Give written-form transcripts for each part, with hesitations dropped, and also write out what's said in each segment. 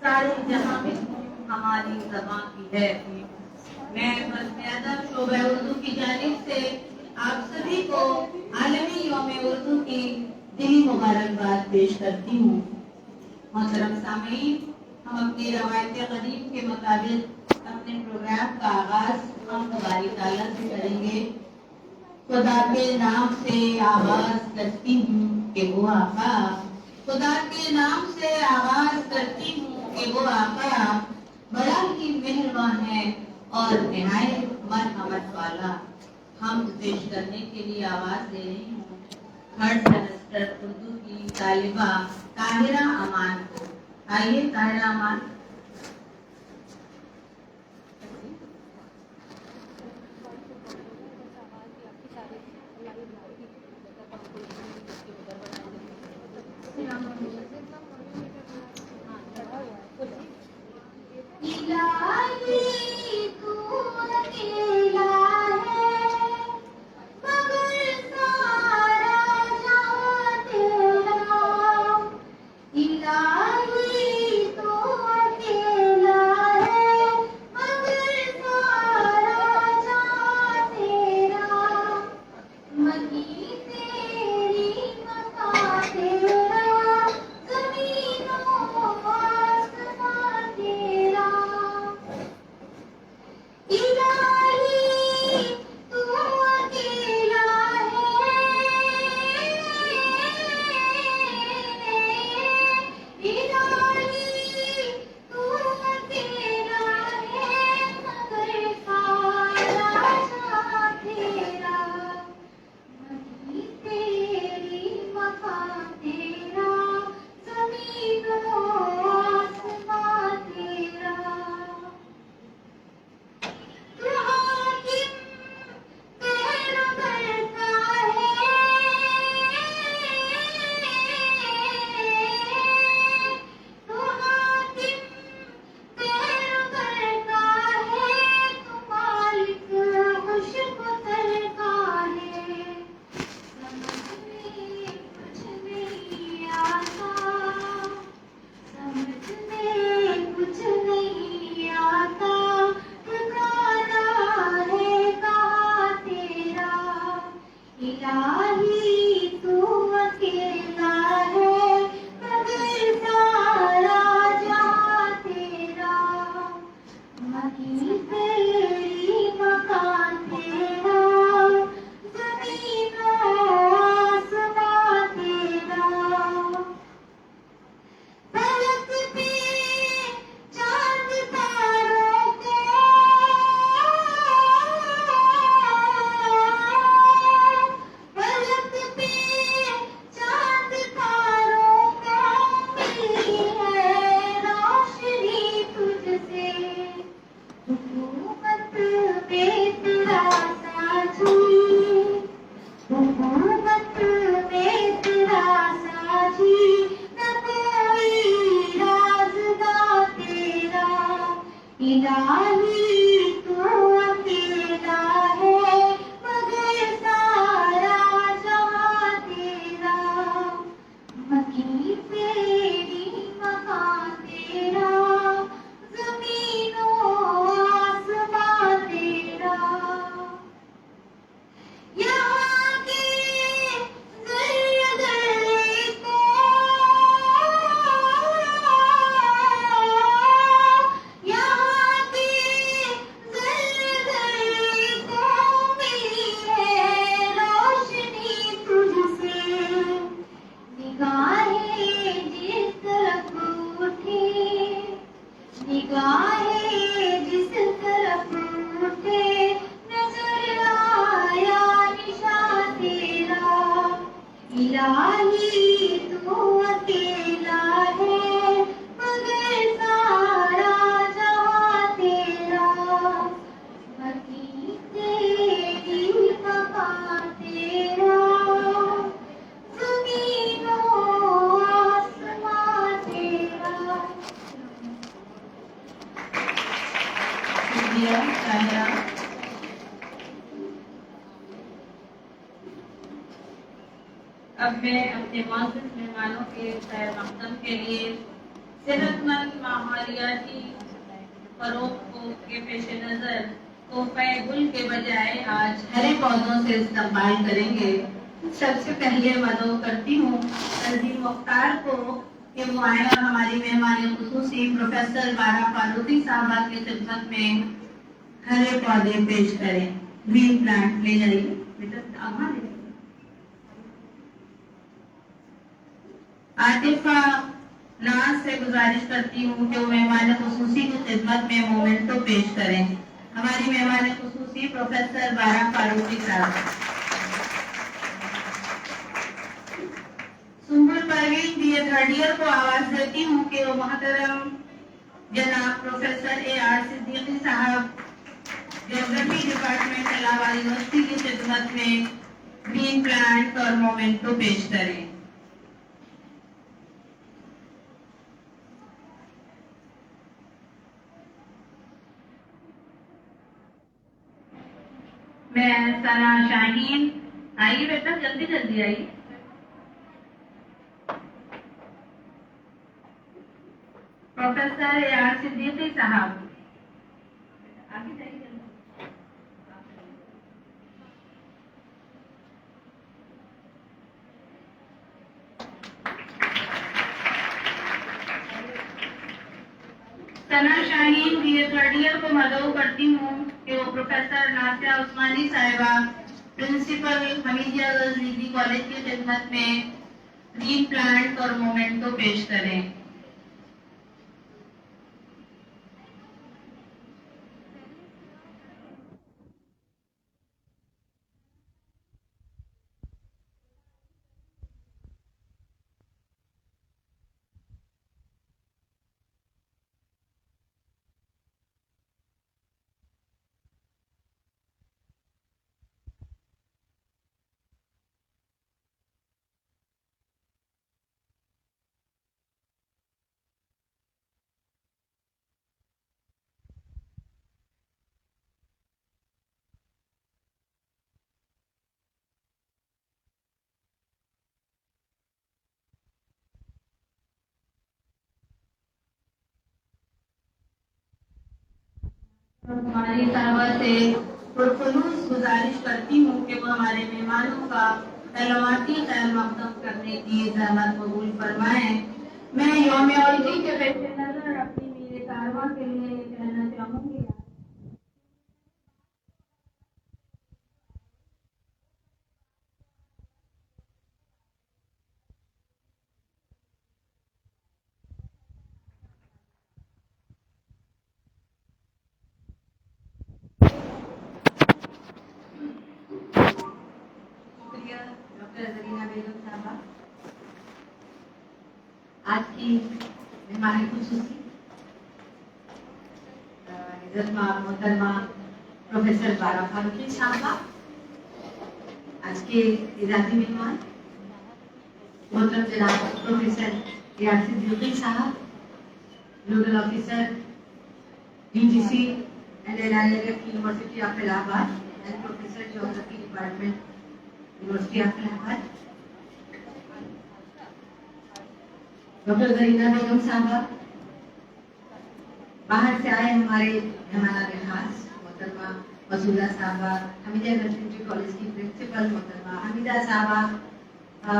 سارے جہاں میں ہماری زبان کی ہے. میں وزیر اعظم شعبہ اردو کی جانب سے آپ سبھی کو عالمی یوم اردو کی دلی مبارکباد پیش کرتی ہوں. محترم سامعین، ہم اپنی روایت قدیم کے مطابق اپنے پروگرام کا آغاز ہم باری تعالیٰ سے کریں گے. خدا کے نام سے آواز کرتی ہوں کہ وہ آقا، خدا کے نام سے آواز کرتی ہوں کہ وہ آقا بڑا ہی مہربان ہے اور نہایت مرحمت والا. حمد پیش کرنے کے لیے آواز دے رہی ہوں تھرڈ سیمسٹر اردو کی طالبہ طاہرہ امان کو. آئیے طاہرہ امان. اب میں اپنے معزز مہمانوں کے خیر مقدم کے لیے صحت مند ماحولیاتی فروغ کو کے پیش نظر تحفہ گل کے بجائے آج ہرے پودوں سے استقبال کریں گے. سب سے پہلے مدعو کرتی ہوں تنظیم مختار کو کہ وہ آئے اور ہماری مہمان خصوصی پروفیسر بارہ فاروقی صاحبہ کی خدمت میں ہرے پودے پیش کریں. گرین پلانٹ لے جائیے بیٹا. عاطفہ ناز سے گزارش کرتی ہوں کہ وہ مہمان خصوصی کی خدمت میں مومنٹو پیش کریں. ہماری مہمان خصوصی پروفیسر بارہ فاروقی صاحب. Sumbul Parveen B A third year کو آواز دیتی ہوں کہ وہ محترم جناب پروفیسر اے آر صدیقی صاحب جیوگرافی ڈپارٹمنٹ الہ آباد یونیورسٹی کی خدمت میں گرین پلانٹ اور مومنٹو پیش کریں. میں ثنا شاہین. آئیے بیٹا جلدی جلدی آئیے. پروفیسر اے آر صدیقی صاحب آگے جائیے. ثنا Shaheen B A third year کو مدعو کرتی ہوں کہ وہ پروفیسر ناسیہ عثمانی صاحبہ principal Hamidia girls degree college کی خدمت میں گرین پلانٹ اور مومنٹو پیش کریں. ہماری طلبہ سے پرخلوص گزارش کرتی ہوں کہ وہ ہمارے مہمانوں کا سلامتی خیر مقدم کرنے کی زحمت قبول فرمائیں. میں یوم اردو کے پیش نظر اپنی میرے کارواں کے لیے یہ کہنا چاہوں گی. ڈاکٹر زرینہ بیگم صاحبہ آج کی مہمان خصوصی عزت محترمہ پروفیسر بارہ فاروقی صاحبہ، آج کے اعزازی مہمان محترم جناب پروفیسر اے آر صدیقی صاحب، nodal officer UGC and NIRF University of Allahabad and Professor Geography Department University of Allahabad. Doctor Zarina بیگم صاحبہ، باہر سے آئے ہمارے مہمان خاص محترمہ مسعودہ صاحبہ، حمیدیہ گرلز ڈگری کالج کی پرنسپل محترمہ حمیدہ صاحبہ،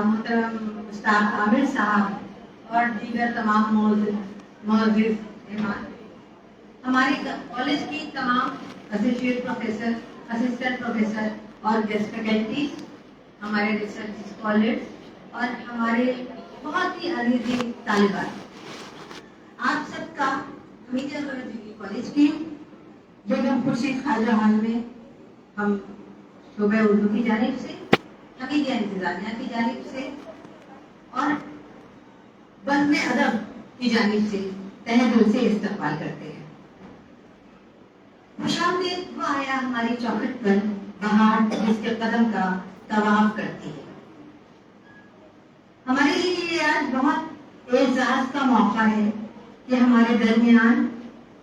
محترم استاد عامر صاحب اور دیگر تمام معزز مہمان، ہمارے کالج کی تمام ایسوسیٹ پروفیسر، اسسٹنٹ پروفیسر اور گیسٹ فیکلٹی، ہمارے ریسرچ اسکالرز اور ہمارے بہت ہی عزیز طالبات، آپ سب کا حمیدیہ گرلز ڈگری کالج کی بیگم خورشید خواجہ ہال میں ہم شعبہ اردو کی جانب سے، حمیدیہ انتظامیہ کی جانب سے اور بزم ادب کی جانب سے تہہ دل سے استقبال کرتے ہیں. خوشامدید وہ آیا ہماری چوکھٹ پر بہار جس کے قدم کا طواف کرتی ہے. ہمارے لیے یہ آج بہت اعزاز کا موقع ہے کہ ہمارے درمیان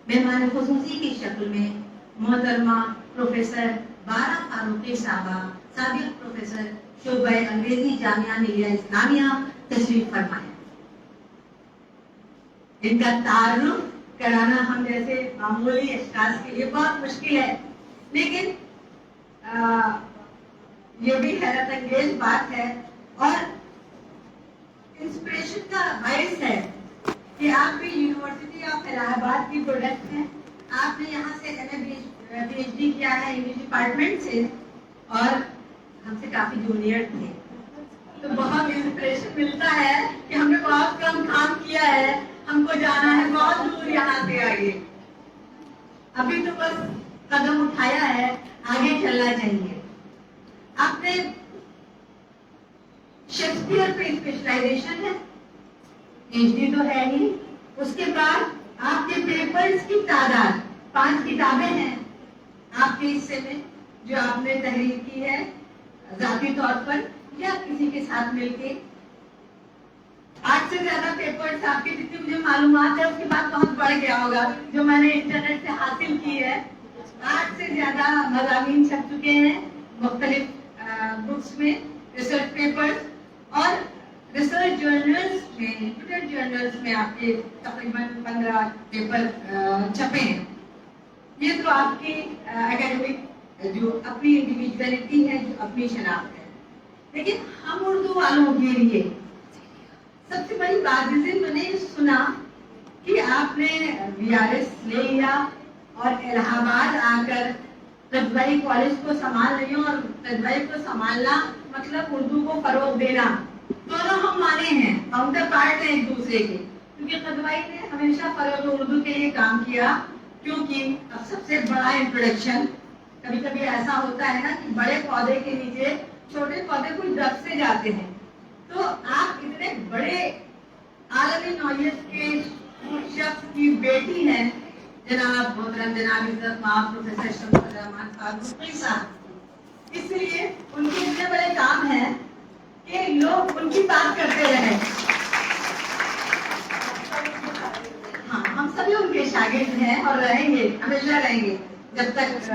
مہمان خصوصی کی شکل میں محترمہ پروفیسر بارہ فاروقی صاحبہ، سابق پروفیسر شعبہ انگریزی جامعہ ملیہ اسلامیہ تشریف فرمائے. ان کا تعارف کرانا ہم جیسے معمولی اشخاص کے لیے بہت مشکل ہے، لیکن یہ بھی حیرت انگیز بات ہے اور انسپریشن کا باعث ہے کہ آپ بھی یونیورسٹی آف الہ آباد کی پروڈکٹ ہیں. آپ نے یہاں سے PhD کیا ہے انگلش ڈپارٹمنٹ سے اور ہم سے کافی جونیئر تھے، تو بہت انسپریشن ملتا ہے کہ ہم نے بہت کم کام کیا ہے، ہم کو جانا ہے بہت دور یہاں سے آگے. ابھی تو بس قدم اٹھایا ہے، آگے چلنا چاہیے. آپ نے شیکسپیئر پہ اسپیشلائزیشن ہے، PhD تو ہے ہی. اس کے بعد آپ کے پیپرز کی تعداد 5 کتابیں ہیں آپ کے حصے میں جو آپ نے تحریر کی ہے ذاتی طور پر یا کسی کے ساتھ مل کے. 8 سے زیادہ پیپرز آپ کے جتنی مجھے معلومات ہے اس کے بعد بہت بڑھ گیا ہوگا جو میں نے انٹرنیٹ سے حاصل کی ہے. 8 سے زیادہ مضامین چھپ چکے ہیں مختلف بکس میں، ریسرچ پیپرز اور ریسرچ جرنلز میں، ریپیوٹیڈ جرنلز میں آپ کے تقریباً 15 پیپر چھپے ہیں. یہ تو آپ کی اکیڈمک جو اپنی انڈیویجویلٹی ہے، جو اپنی شناخت ہے. لیکن ہم اردو والوں کے لیے سب سے بڑی بات جسے میں نے سنا کہ آپ نے VRS لے لیا اور الہ آباد آ کر طبائی کالج کو سنبھال رہی ہوں. اور طبائی کو سنبھالنا مطلب اردو کو فروغ دینا، دونوں ہم مانے ہیں، کاؤنٹر پارٹ ہیں ایک دوسرے کے. کیونکہ طبائی نے ہمیشہ فروغ اردو کے لیے کام کیا، کیونکہ اب سب سے بڑا انٹروڈکشن کبھی کبھی ایسا ہوتا ہے نا کہ بڑے پودے کے نیچے چھوٹے پودے کچھ دب سے جاتے ہیں. تو آپ اتنے بڑے عالمی نوعیت کے شخص کی بیٹی ہیں جناب محترم جناب عزت مآب پروفیسر شمس الرحمان صاحب. اس لیے ان کے اتنے بڑے کام ہیں کہ لوگ ان کی بات کرتے رہے. ہاں، ہم سبھی ان کے شاگرد ہیں اور رہیں گے، ہمیشہ رہیں گے جب تک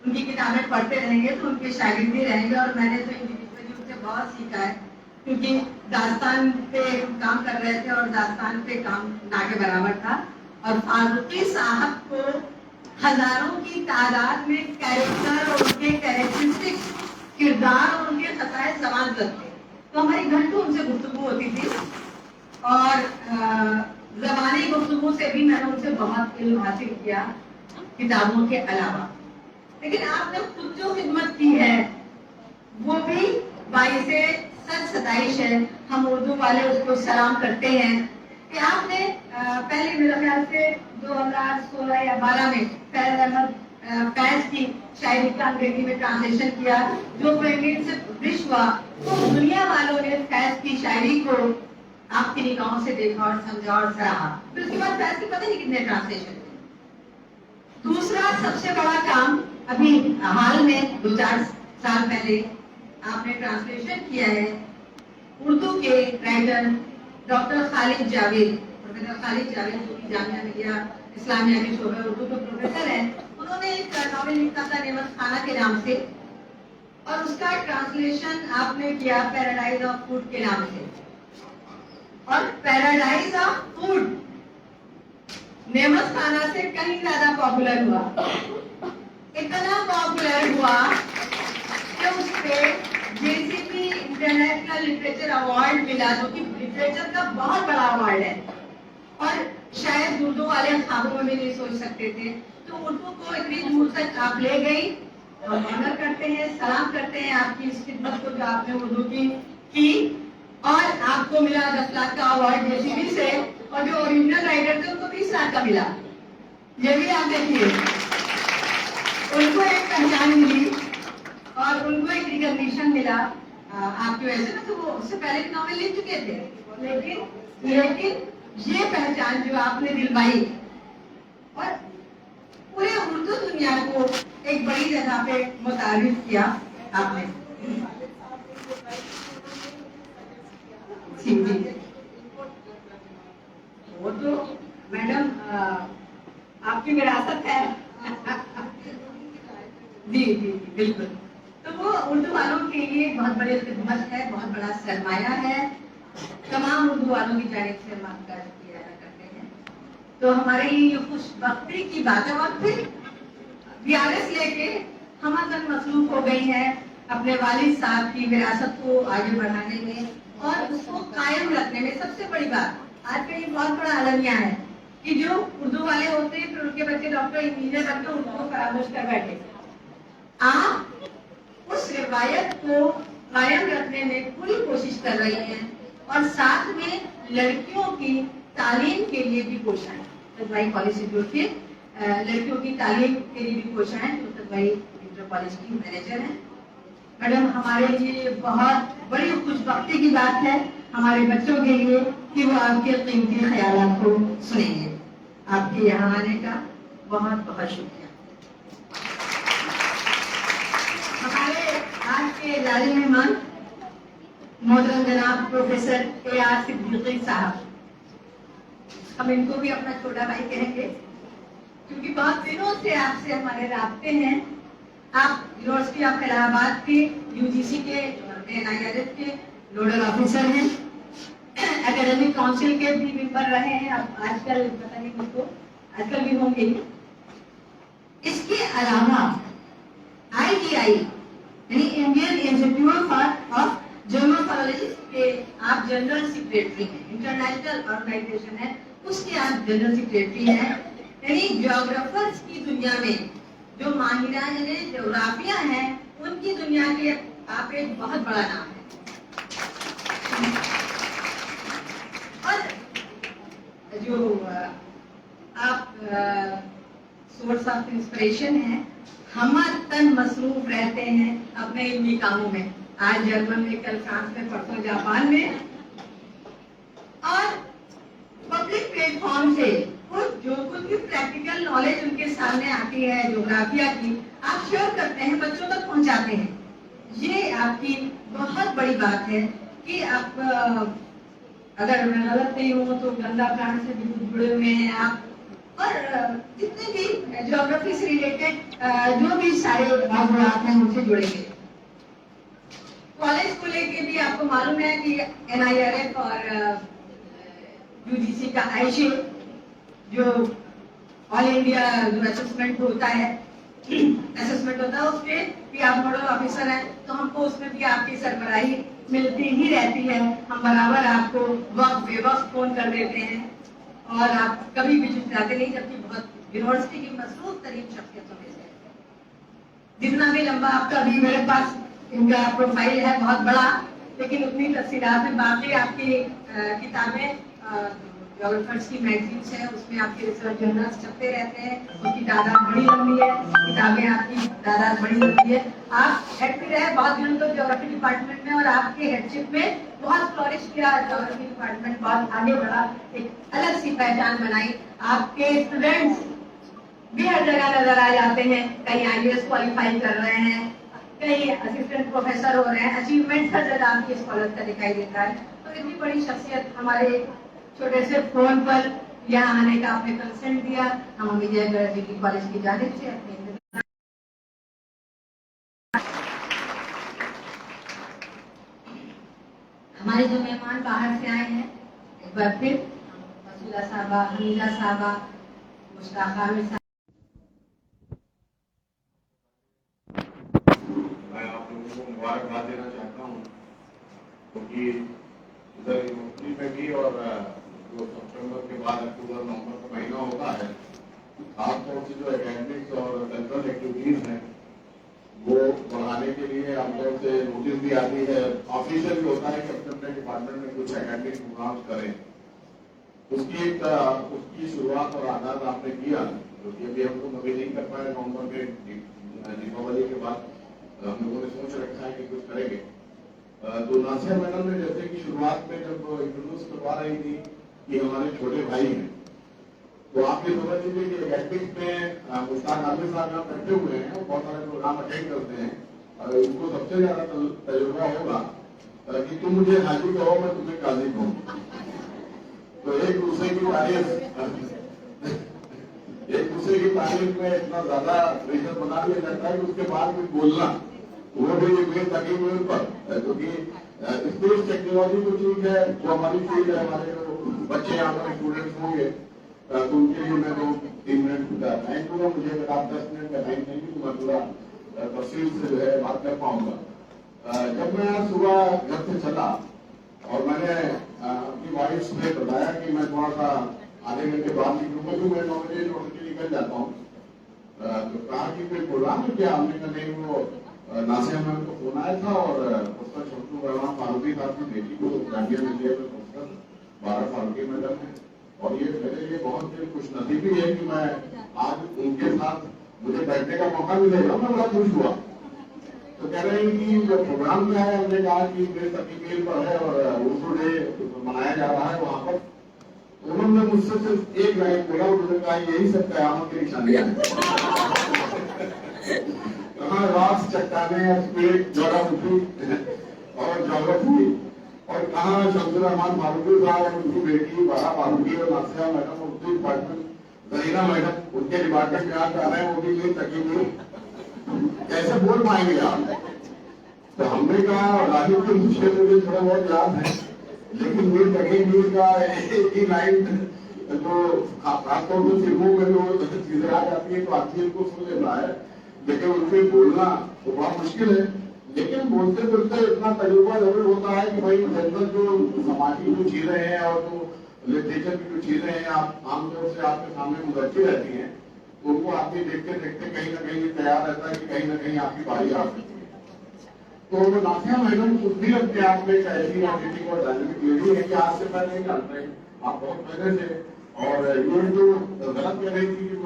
ان کی کتابیں پڑھتے رہیں گے تو ان کے شاگرد بھی رہیں گے. اور میں نے تو انڈیویجولی ان سے بہت سیکھا ہے، کیونکہ داستان پہ کام کر رہے تھے اور داستان پہ کام نہ کے برابر تھا. اور فاروقی صاحب کو ہزاروں کی تعداد میں کیریکٹر اور ان کے کیریکٹرسٹکس، کردار اور ان کے خصائص سوال کرتے، تو ہماری گھنٹوں ان سے گفتگو ہوتی تھی. اور زبانی گفتگو سے بھی میں نے ان سے بہت علم حاصل کیا کتابوں کے علاوہ. لیکن آپ نے خود جو خدمت کی ہے وہ بھی باعث سچ ستائش ہے. ہم اردو والے اس کو سلام کرتے ہیں کہ آپ نے پہلے میرے خیال سے 2016 یا 12 میں فیض احمد فیض کی شاعری کا انگریزی میں ٹرانسلیشن کیا جو پرنگین سے پبلش ہوا. تو دنیا والوں نے فیض کی شاعری کو آپ کی نگاہوں سے دیکھا اور سمجھا اور سراہا. پھر اس کے بعد فیض کے پتہ نہیں کتنے ٹرانسلیشن تھے. دوسرا سب سے بڑا کام ابھی حال میں 2-4 سال پہلے آپ نے ٹرانسلیشن کیا ہے اردو کے رائٹر ڈاکٹر خالد جاوید، پروفیسر خالد جاوید جو کہ جامعہ ملیہ اسلامیہ کے شعبہ اردو کے پروفیسر ہیں. انہوں نے ایک ناول لکھا تھا نعمت خانہ کے نام سے اور اس کا ٹرانسلیشن آپ نے کیا پیراڈائز آف فوڈ کے نام سے. اور پیراڈائز آف فوڈ نعمت خانہ سے کہیں زیادہ پاپولر ہوا، اتنا پاپولر ہوا کہ اس پہ JCP انٹرنیشنل لٹریچر ایوارڈ ملا جو کہ لٹریچر کا بہت بڑا ایوارڈ ہے اور شاید اردو والے خوابوں میں بھی نہیں سوچ سکتے تھے. تو اردو کو اتنی دور تک آپ لے گئی. ہم آنر کرتے ہیں، سلام کرتے ہیں آپ کی اس خدمت کو جو آپ نے اردو کی اور آپ کو ملا 10 لاکھ کا ایوارڈ JCP سے اور جو اوریجنل رائٹر تھے ان کو 20 لاکھ کا ملا. یہ بھی آپ دیکھیے ان کو ایک پہچان ملی اور ان کو ایک ریکگنیشن ملا آپ کی وجہ سے. تو وہ اس سے پہلے بھی ناول لکھ چکے تھے لیکن یہ پہچان جو آپ نے دلوائی اور پورے اردو دنیا کو ایک بڑی جگہ پہ متعارف کیا آپ نے. جی وہ تو میڈم آپ کی وراثت ہے. جی بالکل. تو وہ اردو والوں کے لیے بہت بڑی خدمت ہے، بہت بڑا سرمایہ ہے. तमाम उर्दू वालों की जानिब से हम आपका शुक्रिया अदा करते हैं। तो हमारे ये खुशबख्ती की बातें और फिर बीआरएस लेके हम मसरूफ हो गई हैं अपने वालिद साहब की विरासत को आगे बढ़ाने में और उसको कायम रखने में। सबसे बड़ी बात आज का ये बहुत बड़ा अलमिया है कि जो उर्दू वाले होते हैं फिर उनके बच्चे डॉक्टर इंजीनियर बनकर उनको फरामोश कर बैठे। आप उस रिवायत को कायम रखने में पूरी कोशिश कर रही हैं और साथ में लड़कियों की तालीम के लिए भी कोशिश तजवाई कॉलेज से जुड़ के लड़कियों की तालीम के लिए भी कोशिश है। जो तजवाई इंटर कॉलेज की मैनेजर है मैडम, हमारे लिए बहुत बड़ी खुशबख्ती की बात है हमारे बच्चों के लिए कि वो आपके कीमती ख्यालात को सुनेंगे। आपके यहाँ आने का बहुत बहुत शुक्रिया। हमारे आज के लाली मेहमान मोहतरम जनाब प्रोफेसर ए.आर. सिद्दीकी साहब, हम इनको भी अपना छोटा भाई कहेंगे क्योंकि बहुत दिनों से आपसे हमारे राब्ते हैं। आप यूनिवर्सिटी ऑफ इलाहाबाद के यूजीसी के NIRF के नोडल ऑफिसर हैं, एकेडमिक काउंसिल के भी मेंबर रहे हैं। अब आजकल पता नहीं किसको आजकल भी होंगे। इसके अलावा IGI यानी इंडियन इंस्टीट्यूट ऑफ जर्मोफोलॉजी के आप जनरल सेक्रेटरी हैं। इंटरनेशनल ऑर्गेनाइजेशन है उसके आप जनरल सेक्रेटरी हैं। यानी ज्योग्राफर्स की दुनिया में जो माहिरान ज्योग्राफिया हैं उनकी दुनिया के आप एक बहुत बड़ा नाम है। और जो आप सोर्स ऑफ इंस्पिरेशन है, हम तन मसरूफ रहते हैं अपने इल्मी कामों में। आज जर्मन में, कल फ्रांस में, परसों जापान में। और पब्लिक प्लेटफॉर्म से जो कुछ भी प्रैक्टिकल नॉलेज उनके सामने आती है ज्योग्राफिया की, आप शेयर करते हैं, बच्चों तक पहुंचाते हैं। ये आपकी बहुत बड़ी बात है कि आप, अगर मैं गलत नहीं हूँ तो गंगा प्लांट से भी जुड़े हुए हैं आप, और जितने भी ज्योग्राफी से रिलेटेड जो भी सारे मामलात हैं उनसे जुड़ेंगे। कॉलेज को लेके भी आपको मालूम है कि NIRF और UGC का आईशे जो ऑल इंडिया जो असेसमेंट होता है उसके भी आप नोडल ऑफिसर हैं, तो हमको उसमें भी आपकी सरबराही मिलती ही रहती है। हम बराबर आपको वक्त बेवक्त फोन कर देते हैं और आप कभी भी चुटलाते नहीं, जबकि बहुत यूनिवर्सिटी की मसरूफ तरीन शख्सियतों में से। जितना भी लंबा आपका अभी मेरे पास इनका प्रोफाइल है बहुत बड़ा, लेकिन उतनी तफसीलात में बाकी आपकी किताबें ज्योग्राफर्स की मैगजीन्स है उसमें आपके रिसर्च जर्नल्स छपते रहते हैं, उसकी तादाद बड़ी लंबी है, किताबें आपकी तादाद बड़ी लंबी है। आप हेड भी रहे बहुत दिनों तक ज्योग्राफी डिपार्टमेंट में और आपके हेडशिप में बहुत फ्लोरिश किया ज्योग्राफी डिपार्टमेंट, बहुत आगे बढ़ा, एक अलग सी पहचान बनाई। आपके स्टूडेंट्स भी हर जगह नजर आ जाते हैं, कहीं IAS क्वालिफाई कर रहे हैं, कहीं असिस्टेंट प्रोफेसर हो रहे हैं, अचीवमेंट हर जगह आपके स्कॉलर का दिखाई देता है। तो इतनी बड़ी शख्सियत हमारे छोटे से फोन पर यहाँ आने का आपने कंसेंट दिया। हम विजयगढ़ डिग्री कॉलेज की जानिब से अपने हमारे जो मेहमान बाहर से आए हैं, एक बार फिर मसूदा साहबा, हमीदा साहबा, मुश्ताक आमिर साहब, मैं आप लोगों को मुबारकबाद देना चाहता हूँ क्योंकि इधर यूनिवर्सिटी में भी और जो सितंबर के बाद अक्टूबर नवंबर का महीना होता है, खासतौर से जो एकेडमिक्स और कल्चरल एक्टिविटीज हैं वो बढ़ाने के लिए आमतौर से नोटिस भी आती है, ऑफिशियल भी होता है कि अपने अपने डिपार्टमेंट में कुछ एकेडमिक प्रोग्राम्स करें। उसकी शुरुआत और आगाज आपने किया, जो कि अभी हम लोग अभी नहीं कर पाए। नवंबर में दीपावली के बाद हम लोगों ने सोच रखा है कि कुछ करेंगे। तो नासिया मैडम ने जैसे कि शुरुआत में जब इंट्रोड्यूस करवा रही थी कि हमारे छोटे भाई हैं, तो आप ये समझ लीजिए कि एकेडमिक्स में मुश्ताक आमिर साहब यहाँ बैठे हुए हैं और बहुत सारे प्रोग्राम अटेंड करते हैं और उनको सबसे ज्यादा तजुर्बा होगा कि तुम मुझे हाजी कहो मैं तुम्हें काजी कहूँ। तो एक दूसरे की तारीफ में इतना ज्यादा प्रेशर बना दिया जाता है कि उसके बाद भी बोलना वो भी मेरे तकी में पर, क्योंकि स्पेस टेक्नोलॉजी तो ठीक है, जो हमारी फील्ड है, हमारे जो बच्चे यहाँ पर स्टूडेंट्स होंगे तो उनके लिए मैं 2-3 मिनट का टाइम दूंगा। मुझे अगर आप 10 मिनट का टाइम देंगे तो मैं पूरा तफसील से जो है बात कर पाऊंगा। जब मैं सुबह घर से चला और मैंने अपनी वाइफ से बताया कि मैं थोड़ा सा आधे घंटे बाद निकलूंगा, तो मैं 9 बजे लौट के निकल जाता हूँ, तो कहा कि कोई प्रोग्राम है क्या? हमने कहा नहीं, वो नासिया मैम को फोन आया था और उसका छोटू रहमान फारूकी साहब की बेटी को गांडिया मिलिया में पहुंचकर 12 फारूकी मैडम है, और ये मेरे लिए बहुत खुशनसीबी है कि मैं आज उनके साथ मुझे बैठने का मौका मिलेगा। मैं बड़ा खुश हुआ। तो कह रहे हैं कि जो प्रोग्राम क्या है, हमने कहा कि मेरे तकील पर है और उर्दू डे मनाया जा रहा है वहां पर। उन्होंने मुझसे सिर्फ एक लाइन बोला, उन्होंने कहा यही सब कयामत की निशानियां हैं। कहाँ रॉक्स, चट्टाने, स्पिरिट, ज्योग्राफी और कहाँ शमसुर रहमान फारूकी साहब, उनकी बेटी बारा फारूकी और नासिया मैडम, उनकी डिपार्टमेंट जरीना मैडम, उनके डिपार्टमेंट में आप जा रहे हैं, वो भी नहीं तकील कैसे बोल पाएंगे आप? तो हमने कहा राजीव के मुझे मुझे थोड़ा बहुत याद है, लेकिन मीर तकील का एक ही लाइन जो खासतौर पर फिल्मों में जो चीजें आ जाती है तो आदमी को सुन लेता है, लेकिन उनसे बोलना तो बड़ा मुश्किल है। लेकिन बोलते बोलते इतना तजुर्बा जरूर होता है कि भाई जनरल जो समाजी जो चीजें हैं और जो लिटरेचर की जो चीजें हैं आप आमतौर से आपके सामने गुजरती रहती हैं, तो उनको आदमी देखते देखते कहीं ना कहीं तैयार रहता है कि कहीं ना कहीं आपकी बारी आ सकती है। तो नासिया मैडम खुद भी अपने आप में एक ऐसी एंटिटी और डायनेमिक लेडी है कि आज से पहले नहीं जानते हैं, आप बहुत पहले से। और ये जो गलत कह रही थी कि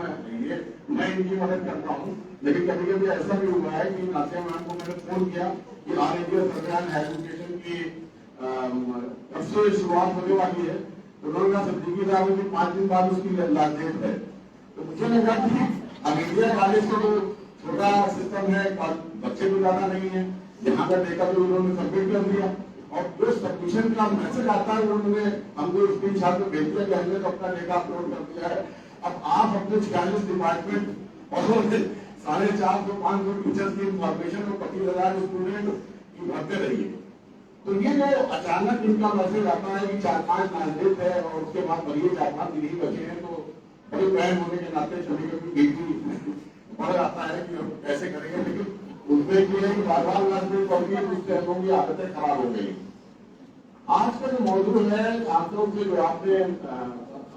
मैं इनकी मदद करता हूँ, लेकिन कभी कभी ऐसा भी हुआ है कि नासिया मैम को मैंने फोन किया कि ऑल इंडिया सरकार एजुकेशन की कब से शुरुआत होने वाली है, तो उन्होंने कहा सिद्दीकी साहब की 5 दिन बाद उसकी लास्ट डेट है। तो मुझे लगा कि अब इंडिया कॉलेज का तो छोटा सिस्टम है, बच्चे तो ज्यादा नहीं है, यहाँ का देखा तो उन्होंने सबमिट कर दिया और जो सबमिशन का मैसेज आता है उन्होंने हमको स्क्रीन शॉट में भेज दिया कि हमने तो अपना डेटा अपलोड कर दिया है। अब आप अपने 46 डिपार्टमेंट और 450-500 टीचर्स की इंफॉर्मेशन और 25,000 स्टूडेंट की भरते रहिए। तो ये जो अचानक इनका मैसेज आता है कि 4-5 मैंडेट है और उसके बाद भरिए 4-5 दिन ही बचे हैं, तो बड़े बहन होने के नाते कभी कभी बीती बढ़ जाता है कि हम कैसे करेंगे। लेकिन उसमें ये है कि बार-बार मैसेज पढ़िए, उससे हम लोगों की आदतें खराब हो गई। आज का जो मौजूद है छात्रों के जो आपने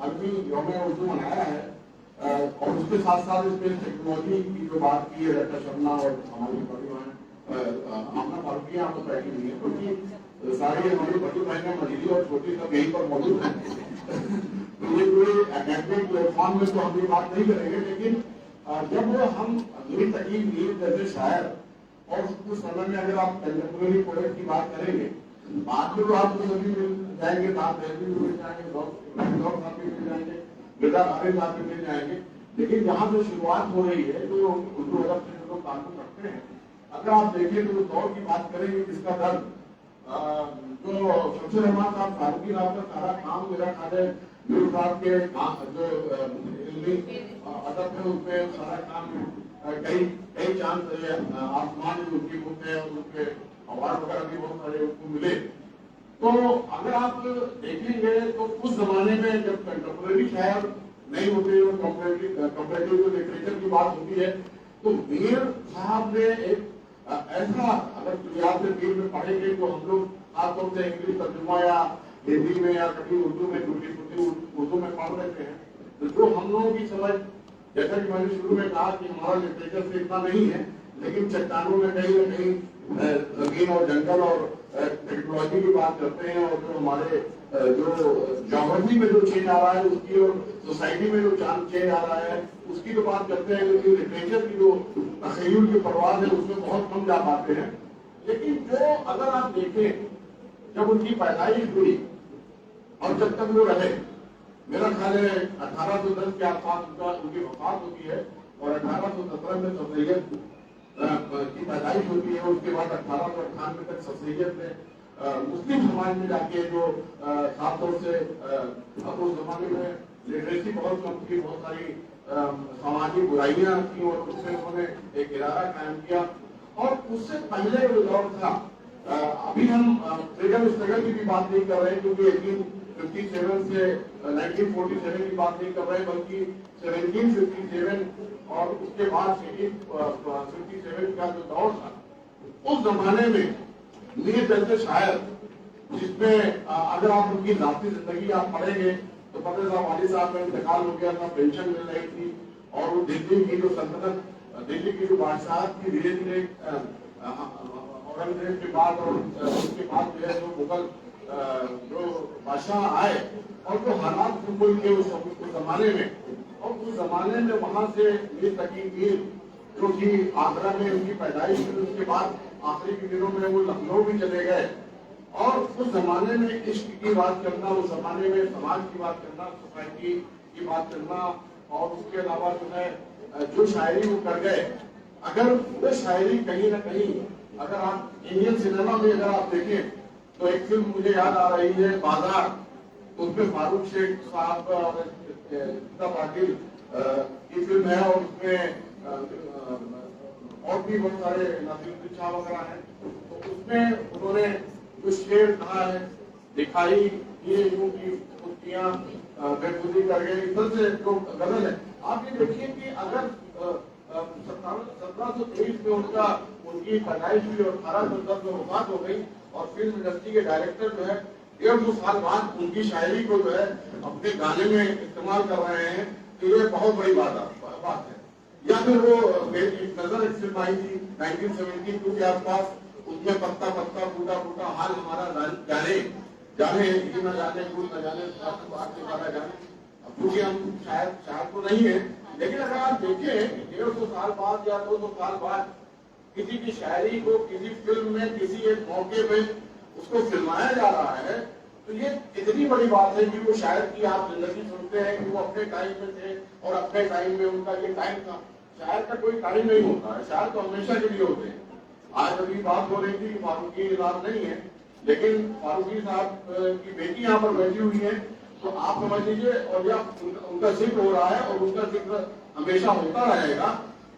अरबी यौम उर्दू मनाया है और उसके साथ साथ स्पेस टेक्नोलॉजी की जो बात की है डॉक्टर शबना और हमारी बड़ी बहन आमना फारूकी यहाँ पर बैठी हुई है, क्योंकि सारी हमारी बड़ी बहनें मझली और छोटी सब यहीं पर मौजूद है। तो ये पूरे एकेडमिक प्लेटफॉर्म में तो हम ये बात नहीं करेंगे, लेकिन जब हम मीर तकील मीर जैसे शायर और उस समय में अगर आप कंटेम्पोरेरी पोएट की बात करेंगे, बाद में तो आपको सभी मिल जाएंगे, बात भी मिल जाएंगे, साहब भी मिल जाएंगे, बेटा भाभी साहब भी मिल जाएंगे, लेकिन जहाँ से शुरुआत हो रही है जो उर्दू अदब से जो लोग ताल्लुक रखते हैं, अगर आप देखें तो उस दौर की बात करेंगे जिसका दर्द जो शमसुर रहमान साहब फारूकी साहब का सारा काम मेरा ख्याल है मीर साहब के जो अदब है उसमें सारा काम कई चांस आसमान में उनकी बुक है और उनके अवार्ड वगैरह भी बहुत सारे उसको मिले। तो अगर आप देखेंगे तो उस जमाने में जब कंटेम्पोरेरी शायर नहीं होते और कंपैरेटिव लिटरेचर की बात होती है, तो मीर साहब ने एक ऐसा, अगर आप मीर में पढ़ेंगे तो हम लोग खासतौर से इंग्लिश तर्जुमा या हिंदी में या कभी उर्दू में टूटी फूटी उर्दू में पढ़ लेते हैं, तो जो हम लोगों की समझ, जैसा कि मैंने शुरू में कहा कि हमारा लिटरेचर से इतना नहीं है, लेकिन चट्टानों में कहीं ना कहीं जमीन और जंगल और टेक्नोलॉजी की बात करते हैं, और जो हमारे जो ज्योग्राफी में जो चेंज आ रहा है उसकी और सोसाइटी में जो चेंज आ रहा है उसकी तो बात करते हैं, लेकिन लिटरेचर की जो तखय्युल की परवाज़ है उसमें बहुत कम जा पाते हैं। लेकिन जो अगर आप देखें जब उनकी पैदाइश हुई और जब तक वो रहे, मेरा ख्याल है 1810 के आसपास उनकी वफात होती है और 1817 में सफैयत की पैदाइश होती है। उसके बाद 1898 तक सफैयत ने मुस्लिम समाज में जाके जो खासतौर से अब उस जमाने में लिटरेसी बहुत कम थी, बहुत सारी सामाजिक बुराइयां थी और उससे उन्होंने एक इरादा कायम किया। और उससे पहले जो दौर था अभी हम फ्रीडम स्ट्रगल की भी बात नहीं कर रहे हैं, क्योंकि 1857 से 1947 की बात नहीं कर रहे हैं, बल्कि 1757 और उसके बाद 1857 का जो दौर था, उस जमाने में मीर जैसे शायर, जिसमें अगर आप उनकी जाती जिंदगी आप पढ़ेंगे तो फतेह साहब वाली साहब का इंतकाल हो गया था, पेंशन मिल रही थी, और वो दिल्ली की जो सल्तनत, दिल्ली की जो बादशाहत की धीरे धीरे औरंगजेब के बाद और उसके बाद जो है जो मुगल जो बादशाह आए और जो हालात मुल्क के उस जमाने में, और उस जमाने में वहां से मीर तकी मीर जो कि आगरा में उनकी पैदाइश हुई, उसके बाद आखिरी के दिनों में वो लखनऊ भी चले गए, और उस जमाने में इश्क की बात करना, उस जमाने में समाज की बात करना, सोसाइटी की बात करना, और उसके अलावा जो है जो शायरी वो कर गए, अगर वो शायरी कहीं ना कहीं अगर आप इंडियन सिनेमा में अगर आप देखें तो एक फिल्म मुझे याद आ रही है बाजार, उसमें फारूक शेख साहब और गीता पाटिल की फिल्म है, और उसमें और भी बहुत सारे नसीरुद्दीन शाह वगैरह हैं, तो उसमें उन्होंने जो शेर कहा है, दिखाई ये यूं की कुर्तियां बेखुदी कर गए, इधर से जो गजल है, आप ये देखिए कि अगर 1723 में उनकी पैदाइश हुई और 1810 में वफात हो गई, और फिल्म इंडस्ट्री के डायरेक्टर जो है 150 साल बाद उनकी शायरी को जो है अपने गाने में इस्तेमाल कर रहे हैं, तो ये बहुत बड़ी बात है। या फिर वो एक नजर एक फिल्म आई थी 1972 के आसपास, उसमें पत्ता पत्ता टूटा टूटा हाल हमारा जाने जाने ये न जाने कुछ न जाने बात के बारे जाने, क्योंकि हम शायद तो नहीं है, लेकिन अगर आप देखें 150 साल बाद या 200 साल बाद किसी की शायरी को किसी फिल्म में किसी एक मौके पे उसको फिल्माया जा रहा है, तो ये इतनी बड़ी बात है कि वो शायर की आप जिंदगी सुनते हैं कि वो अपने टाइम में थे और अपने टाइम में उनका ये टाइम था। शायर का कोई टाइम नहीं होता है, शायर तो हमेशा के लिए होते हैं। आज अभी बात हो रही थी कि फारूकी नाम नहीं है, लेकिन फारूकी साहब की बेटी यहाँ पर बैठी हुई है, तो आप समझ लीजिए, और या उनका जिक्र हो रहा है और उनका जिक्र हमेशा होता रहेगा,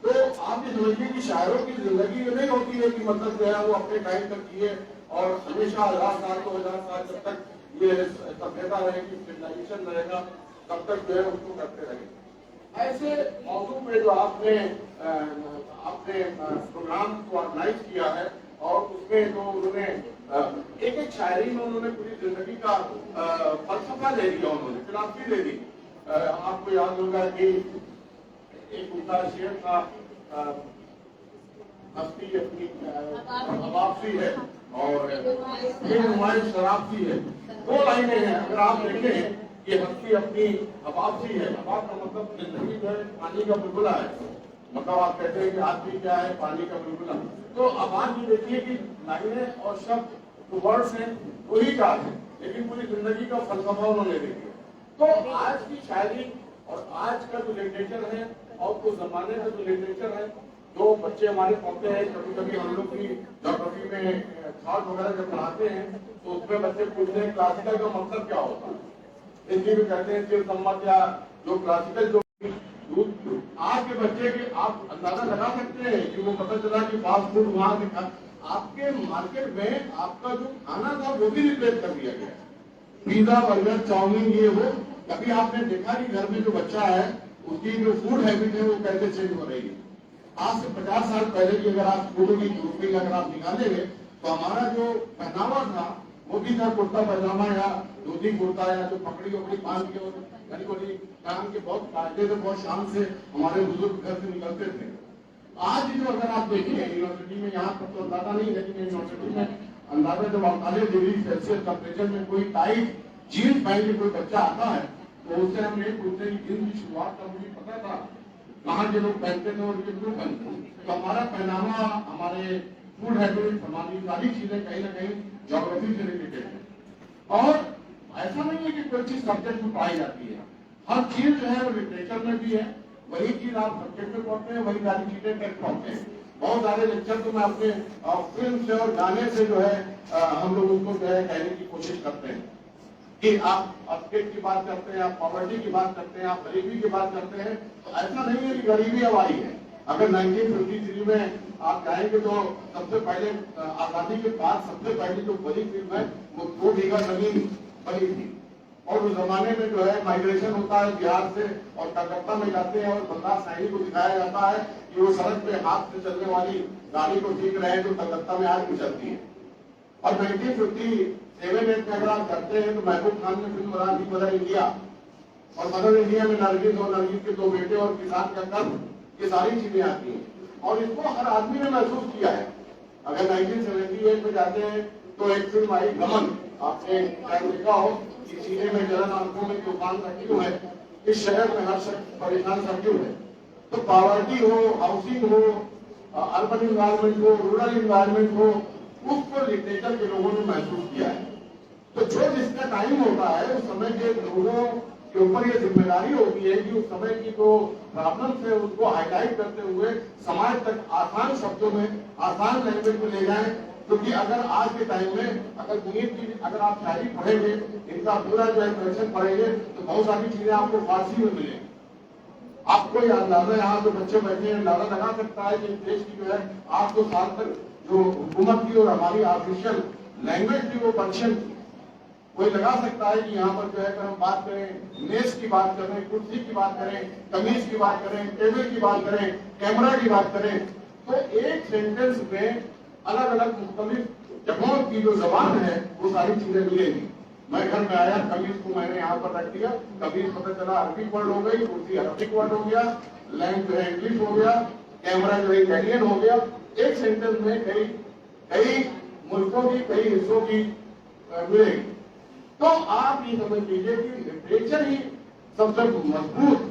तो आप ये समझिए कि शायरों की जिंदगी ये नहीं होती है कि मतलब जो है वो अपने टाइम तक जिए और हमेशा 1000 साल 2000 साल जब तक ये सभ्यता रहेगी, सिविलाइजेशन रहेगा, तब तक जो है उसको करते रहेंगे। ऐसे मौजूद में जो आपने प्रोग्राम को ऑर्गेनाइज किया है, और उसमें जो उन्होंने एक शायरी में उन्होंने पूरी जिंदगी का फलसफा ले लिया, उन्होंने फिलॉसफी ले ली। आपको याद होगा कि एक उनका शेर था, हस्ती अपनी अबाबसी है और ये नुमाइश शराबती है। 2 लाइनें हैं, अगर आप देखें कि हस्ती अपनी अबाबसी है, अबाब का मतलब जिंदगी जो है पानी का बुलबुला है, मतलब आप कहते हैं कि आदमी क्या है, पानी का बुलबुला। तो अब आप ये देखिए कि लाइनें और शब्द जो वर्ड्स हैं वही का है, लेकिन पूरी जिंदगी का फलसफा उन्होंने दे दिया। तो आज की शायरी और आज का जो लिटरेचर है और उस जमाने का जो लिटरेचर है, जो बच्चे हमारे पढ़ते हैं, कभी कभी हम लोग की ज्योग्राफी में थॉट वगैरह जब पढ़ाते हैं तो उसमें बच्चे पूछते हैं क्लासिकल का मतलब क्या होता है, हिंदी में कहते हैं सिर्फ सम्मत, या जो क्लासिकल जो आज के बच्चे के आप अंदाजा लगा सकते हैं कि वो पता चला कि फास्ट फूड वहां दिखा, आपके मार्केट में आपका जो खाना था वो भी रिप्लेस कर दिया गया, पिज्जा बर्गर चाउमीन ये वो। कभी आपने देखा कि घर में जो बच्चा है उसकी जो फूड हैबिट है वो कैसे चेंज हो रही है। आज से 50 साल पहले की अगर आप फूडों की ग्रुपिंग अगर आप निकालेंगे तो हमारा जो पहनावा था वो भी था कुर्ता पैजामा या धोती कुर्ता, या जो पकड़ी वकड़ी बांध के और घड़ी वड़ी काम के बहुत कायदे से बहुत शान से हमारे बुजुर्ग घर से निकलते थे। आज जो अगर आप देखिए यूनिवर्सिटी में, यहाँ पर तो अंदाजा नहीं, लेकिन यूनिवर्सिटी में अंदाजा जब 48 डिग्री सेल्सियस टेम्परेचर में कोई टाइट जीन्स पहन के कोई बच्चा आता है तो उससे हम नहीं पूछते कि जीन्स की शुरुआत का मुझे पता था कहाँ के लोग पहनते थे और ये क्यों पहनते थे। तो हमारा पहनावा, हमारे फूड हैबिट, हमारी सारी चीजें कहीं ना कहीं ज्योग्राफी से रिलेटेड है। और ऐसा नहीं है कि कोई चीज सब्जेक्ट में पढ़ाई जाती है, हर चीज जो है वो लिटरेचर में भी है, वही चीज आप सब्जेक्ट में पढ़ते हैं, वही सारी चीजें टेक्स्ट पढ़ते हैं। बहुत सारे लेक्चर तो मैं अपने फिल्म से और गाने से जो है हम लोग उनको जो है कहने की कोशिश करते हैं कि आप स्टेट की बात करते हैं, आप पॉवर्टी की बात करते हैं, आप गरीबी की बात करते हैं, तो ऐसा नहीं है कि गरीबी अब आई है, अगर 1953 में आप जाएंगे तो सबसे पहले आजादी के बाद सबसे पहली जो बड़ी फिल्म है वो 2 बीघा जमीन बनी थी। और उस जमाने में जो है माइग्रेशन होता है बिहार से और कलकत्ता में जाते हैं और बलराज साहनी को दिखाया जाता है कि वो सड़क पे हाथ से चलने वाली गाड़ी को ठीक रहे जो कलकत्ता में आज भी चलती है। और 1957 में अगर आप करते हैं तो महबूब खान ने फिल्म बना दी मदर इंडिया, और मदर इंडिया में नरगिस और नरगिस के 2 बेटे और किसान का कर्म, ये सारी चीजें आती हैं और इसको हर आदमी ने महसूस किया है। अगर 1978 में जाते हैं तो एक फिल्म आई गमन, आपने शायद देखा हो कि सीने में जलन, आंखों में तूफान सा क्यों है, इस शहर में हर शख्स परेशान सा क्यों है। तो पॉवर्टी हो, हाउसिंग हो, अर्बन इन्वायरमेंट हो, रूरल इन्वायरमेंट हो, उसको लिटरेचर के लोगों ने महसूस किया है। तो जो जिसका टाइम होता है उस समय के लोगों के ऊपर ये जिम्मेदारी होती है कि उस समय की जो प्रॉब्लम है उसको हाईलाइट करते हुए समाज तक आसान शब्दों में, आसान लैंग्वेज में ले जाएं। क्योंकि अगर आज के टाइम में अगर मुनीर की अगर आप शायरी पढ़ेंगे, इनका पूरा जो है कलेक्शन पढ़ेंगे तो बहुत सारी चीजें आपको फारसी में मिलेंगी। आपको ये अंदाजा, यहाँ जो बच्चे बैठे हैं, अंदाजा लगा सकता है कि देश की जो है 800 साल तक जो हुकूमत की और हमारी ऑफिशियल लैंग्वेज थी वो पर्शियन थी। कोई लगा सकता है कि यहाँ पर जो है अगर हम बात करें, मेज की बात करें, कुर्सी की बात करें, कमीज की बात करें, टेबल की बात करें, कैमरा की बात करें, तो एक सेंटेंस में अलग अलग मुख्तलिफ जगहों की जो जबान है वो सारी चीजें मिलेंगी। मैं घर में आया, कमीज को मैंने यहाँ पर रख दिया, कमीज पता चला अरबिक वर्ड हो गई, कुर्सी अरबिक वर्ड हो गया, लैंड जो है इंग्लिश हो गया, कैमरा जो है इटालियन हो गया। एक सेंटेंस में कई मुल्कों की, कई हिस्सों की मिलेगी। तो आप ये समझ लीजिए कि लिटरेचर ही सबसे मजबूत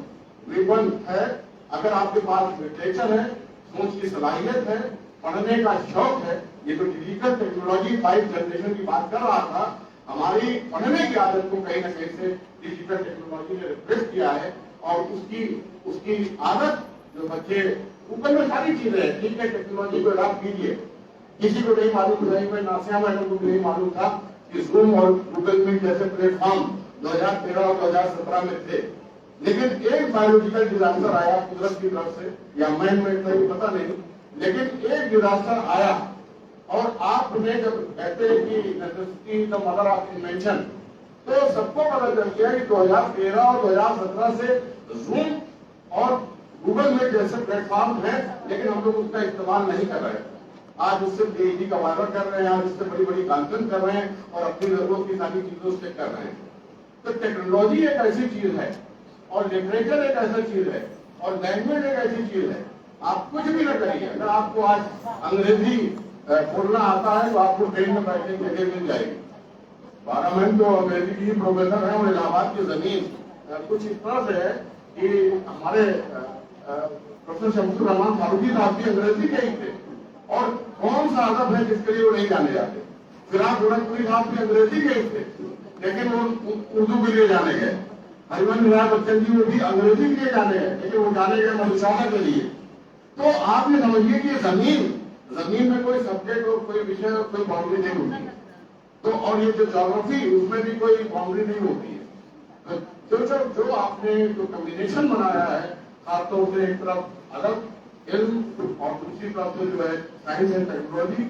वेपन है। अगर आपके पास लिटरेचर है, सोच की सलाहियत है, पढ़ने का शौक है, ये तो डिजिटल टेक्नोलॉजी 5 जनरेशन की बात कर रहा था, हमारी पढ़ने की आदत को कहीं ना कहीं से डिजिटल टेक्नोलॉजी ने रिप्लेस किया है। और उसकी आदत जो बच्चे, ऊपर में सारी चीजें हैं, ठीक है, टेक्नोलॉजी को अडॉप्ट कीजिए। किसी को नहीं मालूम था, मैं नासिया मैडम को नहीं मालूम था कि जूम और गूगल मीट जैसे प्लेटफॉर्म 2013 और 2017 में थे। लेकिन एक बायोलॉजिकल डिजास्टर आया कुदरत की तरफ से, या मैन मेड था ये पता नहीं, लेकिन एक डिजास्टर आया और आपने जब कहते हैं कि necessity the mother of invention, तो सबको पता चल गया कि 2013 और 2017 से जूम और गूगल मीट जैसे प्लेटफॉर्म है, लेकिन हम लोग उसका इस्तेमाल नहीं कर रहे। आज उससे पीएचडी का वायदा कर रहे हैं, आज उससे बड़ी बड़ी कॉन्फ्रेंस कर रहे हैं और अपनी जरूरत की सारी चीजों से कर रहे हैं। तो टेक्नोलॉजी एक ऐसी चीज है और लिटरेचर एक ऐसा चीज है और लैंग्वेज एक ऐसी चीज है, आप कुछ भी न करिए। अगर आपको आज अंग्रेजी बोलना आता है तो आपको ट्रेन में बैठने की जगह मिल जाएगी। 12 महीने तो अंग्रेजी की प्रोफेसर है और इलाहाबाद की जमीन कुछ इस तरह से है कि हमारे प्रोफेसर शमसुर रहमान फारूकी साहब भी अंग्रेजी के ही थे। और कौन सा अदब है जिसके लिए वो नहीं जाने जाते। फिराक गोरखपुरी साहब भी अंग्रेजी के ही थे, लेकिन वो उर्दू के लिए जाने गए। हरिवंश राय बच्चन जी वो भी अंग्रेजी के लिए जाने गए, लेकिन वो जाने गए मधुशाला के लिए। तो आप ये समझिए कि जमीन में कोई सब्जेक्ट और कोई विषय और कोई बाउंड्री नहीं होती है। तो और ये जो ज्योग्राफी, उसमें भी कोई बाउंड्री नहीं होती है। तो जो आपने जो कॉम्बिनेशन बनाया है, खासतौर से एक तरफ अदब इल्म और दूसरी तरफ से जो है साइंस एंड टेक्नोलॉजी,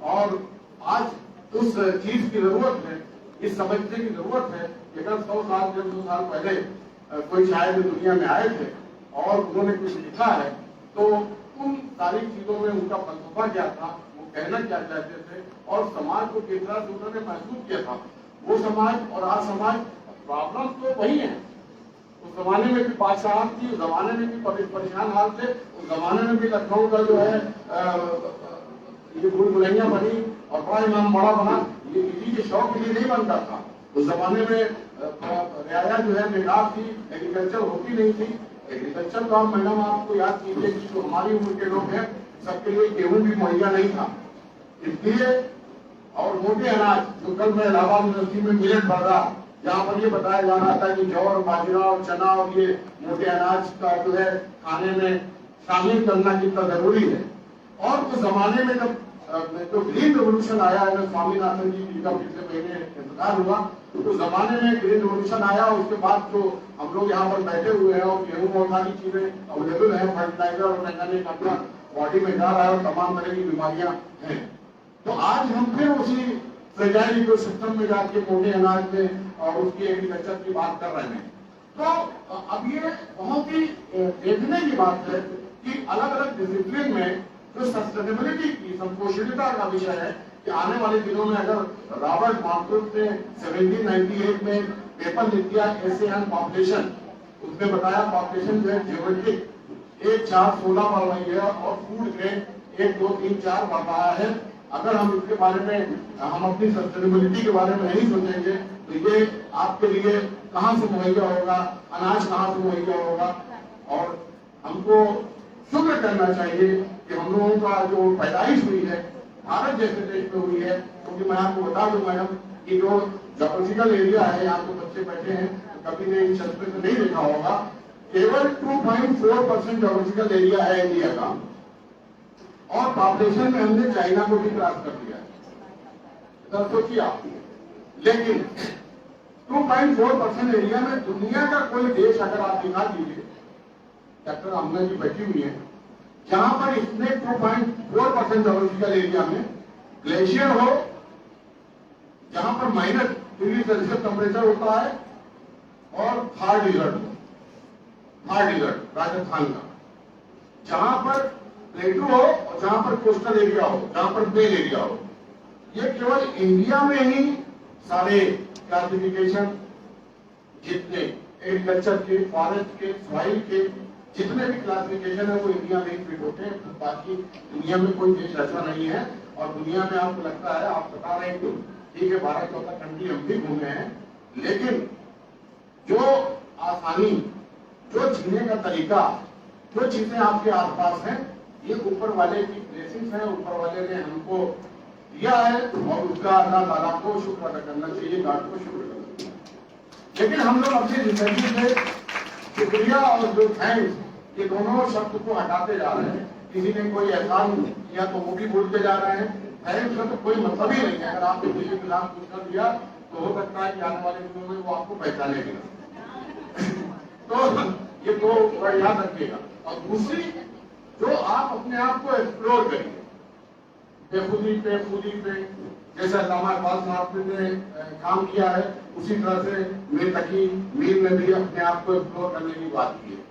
और आज उस चीज की जरूरत है, इस समझने की जरूरत है कि अगर 100 साल 150 साल पहले कोई शायर दुनिया में आए थे और उन्होंने कुछ लिखा है, तो उन सारी चीजों में उनका फलसफा क्या था, वो कहना क्या चाहते थे और समाज को किस तरह से उन्होंने महसूस किया था। वो समाज और आज समाज, प्रॉब्लम तो वही है। उस जमाने में भी बादशाह थी, उस जमाने में भी परेशान हाल थे, उस जमाने में भी लखनऊ का जो है ये भूल भुलैया बनी और बड़ा इमाम बड़ा बना, ये किसी के शौक के लिए नहीं बनता था। उस जमाने में रियाया जो है बेकार थी, एग्रीकल्चर होती नहीं थी। एग्रीकल्चर का मैडम आपको याद कीजिए कि जो हमारी उम्र के लोग हैं सबके लिए गेहूं भी मुहैया नहीं था, इसलिए। और मोटे अनाज जो कल मैं इलाहाबाद यूनिवर्सिटी में मिलेट पढ़ रहा, जहाँ पर ये बताया जा रहा था कि जौ और बाजरा और चना और ये मोटे अनाज का जो है खाने में शामिल करना कितना जरूरी है। और उस जमाने में जब जो ग्रीन रेवोल्यूशन आया है, स्वामीनाथन जी का पिछले महीने इंतजार हुआ, उस जमाने में ग्रीन रिवोल्यूशन आया, उसके बाद जो हम लोग यहाँ पर बैठे हुए हैं और गेहूं बहुत सारी चीजें अवेलेबल है, फर्टिलाइजर और मैकेनिक अपना बॉडी में जा रहा है और तमाम तरह की बीमारियां हैं। तो आज हम फिर उसी फ्रेजाइल इकोसिस्टम में जाके मोटे अनाज में और उसकी एग्रीकल्चर की बात कर रहे हैं। तो अब ये बहुत ही देखने की बात है कि अलग अलग डिसिप्लिन में जो सस्टेनेबिलिटी की संपोषणीयता का विषय है कि आने वाले दिनों में अगर रॉबर्ट मार्कोस ने 1798 में पेपर लिख दिया एसे एंड पॉपुलेशन, उसने बताया पॉपुलेशन जो है जियोमेट्रिक 1, 4, 16 बढ़ रही है और फूड ग्रेड 1, 2, 3, 4 बढ़ रहा है। अगर हम इसके बारे में हम अपनी सस्टेनेबिलिटी के बारे में नहीं सोचेंगे तो ये आपके लिए कहाँ से मुहैया होगा, अनाज कहाँ से मुहैया होगा। और हमको शुक्र करना चाहिए कि हम लोगों का जो पैदाइश हुई है भारत जैसे देश में हुई है, क्योंकि मैं आपको बता दूं मैडम कि जो जोग्राफिकल एरिया है, यहाँ तो बच्चे बैठे हैं तो कभी ने इन चश्मे से नहीं देखा होगा, केवल 2.4% जोग्राफिकल एरिया है इंडिया का और पॉपुलेशन में हमने चाइना को भी क्रॉस कर दिया है। सोचिए आप, लेकिन 2.4% एरिया में दुनिया का कोई देश अगर आप दिखा दीजिए, डॉक्टर आमना जी बैठी हुई है, जहां पर इसमें 2.4% जोग्राफिकल एरिया में ग्लेशियर हो, जहां पर -डिग्री सेल्सियस टेम्परेचर होता है और थार डिजर्ट राजस्थान का, जहां पर प्लेटू हो और जहां पर कोस्टल एरिया हो, जहां पर प्लेन एरिया हो। ये केवल इंडिया में ही सारे क्लासिफिकेशन जितने एग्रीकल्चर के, फॉरेस्ट के, सॉइल के जितने भी क्लासिफिकेशन है वो इंडिया में ही फिट होते हैं। तो बाकी दुनिया में कोई देश ऐसा नहीं है। और दुनिया में आपको लगता है, आप बता रहे हैं कि ठीक है 12-14 कंट्री हम भी घूमे हैं, लेकिन जो आसानी, जो जीने का तरीका, जो चीजें आपके आसपास हैं, ये ऊपर वाले की ब्लेसिंग्स है, ऊपर वाले ने हमको दिया है और उसका अल्लाह ताला को शुक्र अदा करना चाहिए, गॉड को शुक्र करना चाहिए। लेकिन हम लोग अपनी जिंदगी से शुक्रिया और जो थैंक्स, ये दोनों शब्द को हटाते जा रहे हैं। किसी ने कोई एहसान किया तो वो भी भूलते जा रहे हैं। थैंक्स का तो कोई मतलब ही नहीं है। अगर आपने किसी के खिलाफ कुछ कर दिया तो हो सकता है कि आने वाले दिनों में वो आपको पहचाने भी ना। तो ये तो थोड़ा याद रखिएगा। और दूसरी, जो आप अपने आप को एक्सप्लोर करिए बेखुदी पे, जैसे अल्लामा इकबाल साहब ने काम किया है, उसी तरह से मीर तकी मीर ने भी अपने आप को एक्सप्लोर करने की बात की है।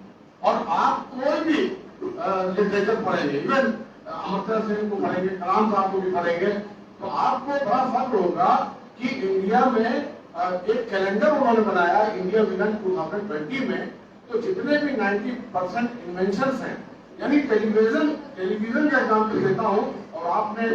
और आप कोई भी लिटरेचर पढ़ेंगे, इवन अमृता सिंह को पढ़ेंगे, कलाम साहब को भी पढ़ेंगे, तो आपको बड़ा फख्र होगा कि इंडिया में एक कैलेंडर उन्होंने बनाया इंडिया विजन 2020 में। तो जितने भी 90% इन्वेंशंस हैं, यानी टेलीविजन का एग्जाम्पल देता हूँ। और आपने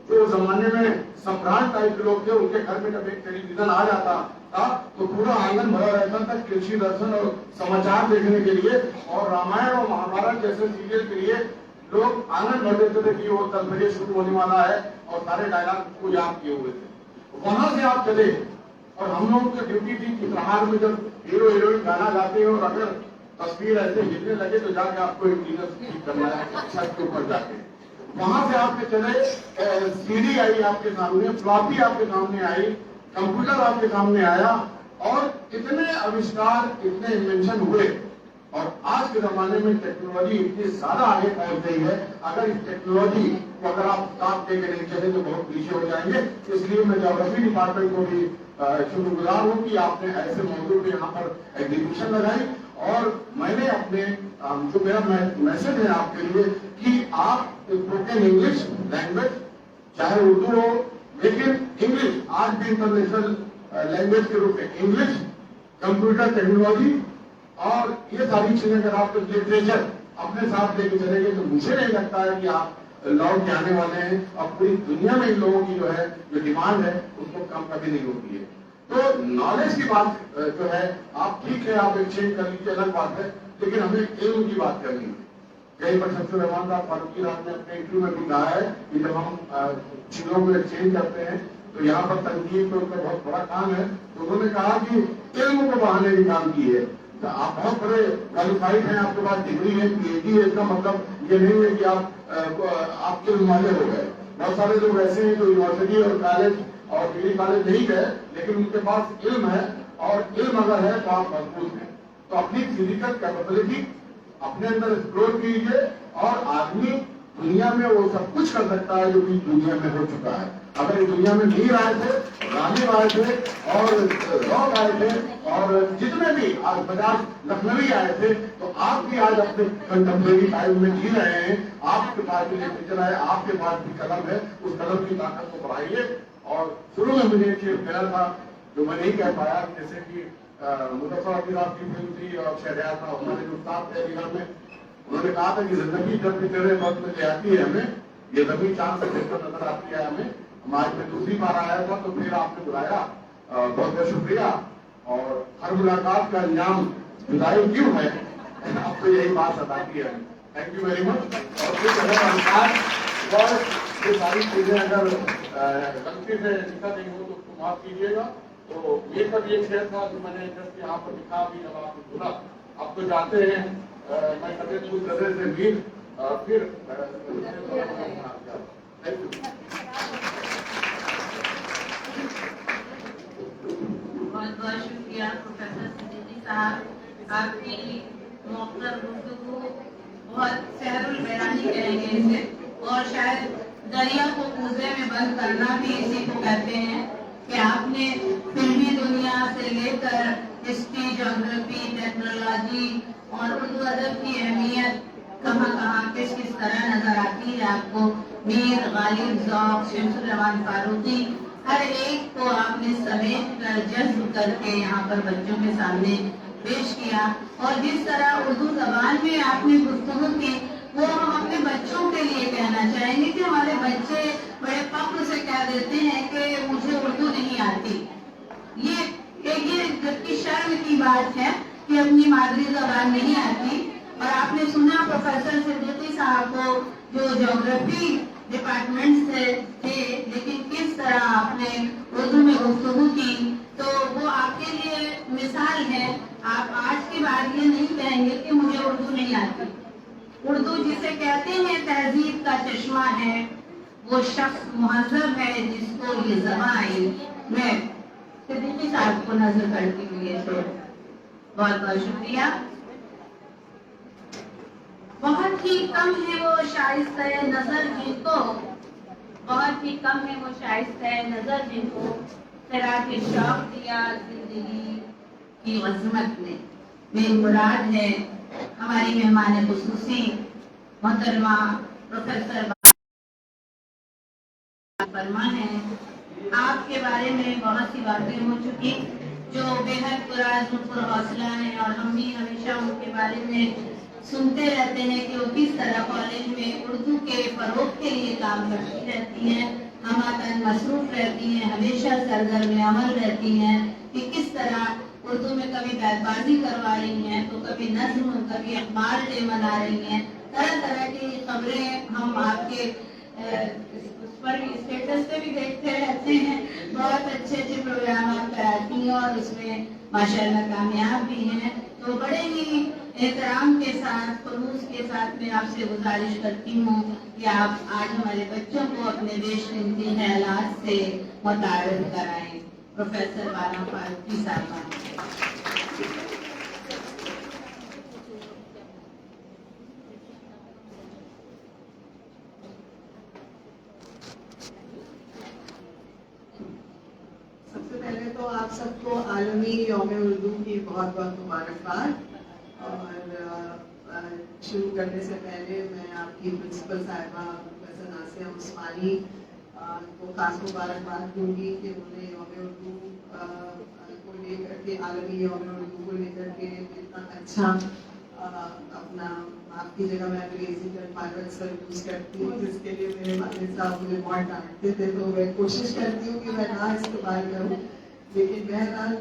जो जमाने में सम्राट टाइप के लोग थे, उनके घर में जब एक टेलीविजन आ जाता था तो पूरा आंगन भरा रहता था कृषि दर्शन और समाचार देखने के लिए, और रामायण और महाभारत जैसे सीरियल के लिए लोग आनंद भर देते थे कि वो 10 बजे शुरू होने वाला है, और सारे डायलॉग को याद किए हुए थे। वहां से आप चले, और हम लोगों की ड्यूटी थी कि त्योहार में जब हीरो हीरोइन गाना गाते हैं और अगर तस्वीर ऐसे हिलने लगे तो जाके आपको इंजीनियर ठीक करना है छत के ऊपर जाके। वहां से आपके चले, सीडी आई आपके सामने, फ्लॉपी आपके सामने आई, कंप्यूटर आपके सामने आया, और इतने आविष्कार, इतने इन्वेंशन हुए। और आज के जमाने में टेक्नोलॉजी इतनी ज्यादा आगे पहुंच गई है, अगर इस टेक्नोलॉजी को अगर आप साथ दे के नहीं चले तो बहुत पीछे हो जाएंगे। इसलिए मैं ज्योग्राफी डिपार्टमेंट को भी शुक्रगुजार हूँ कि आपने ऐसे मौजूद पे यहाँ पर एग्जीबिशन लगाई। और मैंने अपने जो मेरा मैसेज है आपके लिए कि आप स्पोकन इंग्लिश लैंग्वेज, चाहे उर्दू हो, लेकिन इंग्लिश आज भी इंटरनेशनल लैंग्वेज के रूप में इंग्लिश, कंप्यूटर टेक्नोलॉजी और ये सारी चीजें अगर आप लिटरेचर अपने साथ लेके चलेंगे तो मुझे नहीं लगता है कि आप लौट के आने वाले हैं। और पूरी दुनिया में इन लोगों की जो है जो डिमांड है उसको कम कभी नहीं होती है। तो नॉलेज की बात जो है, आप ठीक है आप एक्सचेंज कर लीजिए, अलग बात है, लेकिन हमें इल्म की बात करनी है। कहीं पर शमशुर रहमान साहब फारूकी रात ने अपने इंटरव्यू में भी कहा है कि जब हम चीजों को एक्सचेंज करते हैं तो यहाँ पर तनकीद तो उनका बहुत बड़ा काम है। तो उन्होंने कहा कि इल्म को बढ़ाने की काम की है। तो आप बहुत बड़े क्वालिफाइड हैं, आपके पास डिग्री है, पीएचडी है, इसका मतलब ये नहीं है कि आपके वाले हो गए। बहुत सारे लोग ऐसे हैं जो यूनिवर्सिटी और कॉलेज और डिग्री कॉलेज नहीं गए لیکن ان کے پاس علم ہے, اور علم اگر ہے تو آپ مضبوط ہیں. تو اپنی فزیکل کیپیبلٹی اپنے اندر ایکسپلور کیجیے, اور آدمی دنیا میں وہ سب کچھ کر سکتا ہے جو کہ دنیا میں ہو چکا ہے. اگر اس دنیا میں میر آئے تھے, غالب آئے تھے, اور روک آئے تھے, اور جتنے بھی آج بجاج لکھنوی آئے تھے, تو آپ بھی آج اپنے کنٹمپریری ٹائم میں جی رہے ہیں. آپ کے پاس بھی لٹریچر ہے, آپ کے پاس بھی قلم ہے, اس قلم کی طاقت کو بڑھائیے. اور شروع میں مجھے ایک چیز ملا تھا جو میں نہیں کہہ پایا, جیسے کہ مظفر علی صاحب کی فلم تھی اور شہریار صاحب ہمارے جو استاد تھے علی گڑھ میں, انہوں نے کہا تھا کہ زندگی جب بھی تیرے وقت میں لے آتی ہے ہمیں, یہ زمین چاند سے بہتر نظر آتی ہے ہمیں. ہم آج میں دوسری بار آیا تھا تو پھر آپ نے بلایا, بہت بہت شکریہ. اور ہر ملاقات کا انجام جدائی کیوں ہے, اب تو یہی بات بتاتی ہے. Thank you very much. اور پھر اور یہ ساری چیزیں اگر غلطی سے لکھا نہیں ہو تو اس کو معاف کیجیے گا. تو یہ سب یہ شعر تھا جو میں نے جب یہاں پر لکھا بھی, جب آپ نے سنا. اب تو جاتے ہیں, میں کبھی کچھ نظر سے بھی پھر تھینک یو. بہت بہت شکریہ پروفیسر صدیقی صاحب. آپ کی مؤثر گفتگو بہت سحر البیانی کہیں گے اسے, اور شاید دریا کو کوزے میں بند کرنا بھی اسی کو کہتے ہیں کہ آپ نے فلمی دنیا سے لے کر ہسٹری, جغرافی, ٹیکنالوجی اور اردو ادب کی اہمیت کہاں کہاں کس کس طرح نظر آتی ہے آپ کو. میر, غالب, ذوق, شمس الرحمان فاروقی, ہر ایک کو آپ نے سمیٹ کر جذب کر کے یہاں پر بچوں کے سامنے پیش کیا. اور جس طرح اردو زبان میں آپ نے گفتگو کی, وہ ہم اپنے بچوں کے لیے کہنا چاہیں گے کہ ہمارے بچے بڑے فخر سے کہہ دیتے ہیں کہ مجھے اردو نہیں آتی. یہ جبکہ شرم کی بات ہے کہ اپنی مادری زبان نہیں آتی. اور آپ نے سنا پروفیسر صدیقی صاحب کو جو جغرافی ڈپارٹمنٹ سے تھے, لیکن کس طرح آپ نے اردو میں گفتگو کی, تو وہ آپ کے لیے مثال ہے. آپ آج کے بعد یہ نہیں کہیں گے کہ مجھے اردو نہیں آتی. اردو جسے کہتے ہیں تہذیب کا چشمہ ہے, وہ شخص مہذب ہے جس کو یہ زبان میں صدیقی صاحب کو نظر کرتی ہوئی ہے. بہت بہت شکریہ. بہت ہی کم ہے وہ شائستہ نظر جن کو, بہت ہی کم ہے وہ شائستہ نظر جن کو خیرات شوق دیا زندگی کی عظمت نے. میری مراد ہے ہماری مہمان خصوصی محترمہ پروفیسر فرما ہے. آپ کے بارے میں بہت سی باتیں ہو چکی جو بے حد پراز پر حوصلہ ہیں, اور ہم بھی ہمیشہ ان کے بارے میں سنتے رہتے ہیں کہ وہ کس طرح کالج میں اردو کے فروغ کے لیے کام کرتی رہتی ہیں, ہماتن مصروف رہتی ہیں, ہمیشہ سرگرم عمل رہتی ہیں کہ کس طرح اردو میں کبھی بیت بازی کروا رہی ہیں, تو کبھی نظم, کبھی اخبار ڈے منا رہی ہیں. طرح طرح کی خبریں ہم آپ کے اس پر اسٹیٹس پہ بھی دیکھتے رہتے ہیں. بہت اچھے اچھے پروگرام آپ کراتی ہیں اور اس میں ماشاءاللہ کامیاب بھی ہیں. تو بڑے ہی احترام کے ساتھ, خلوص کے ساتھ میں آپ سے گزارش کرتی ہوں کہ آپ آج ہمارے بچوں کو اپنے بیش قیمتی خیالات سے متعارف کرائیں. پروفیسر بالا فاروقی صاحبہ. سب سے پہلے تو آپ سب کو عالمی یوم اردو کی بہت بہت مبارکباد. اور شروع کرنے سے پہلے میں آپ کی پرنسپل صاحبہ پروفیسر ناسیہ عثمانی کو خاص مبارکباد دوں گی کہ انہوں نے یوم اردو کو لے کر کے, عالمی یوم اردو کو لے کر کے اتنا اچھا اپنا, آپ کی جگہ میں انگریزی کا اکثر یوز کرتی ہوں جس کے لیے میرے والد صاحب مجھے بہت ڈانٹتے تھے, تو میں کوشش کرتی ہوں کہ میں نہ استعمال کروں. لیکن بہرحال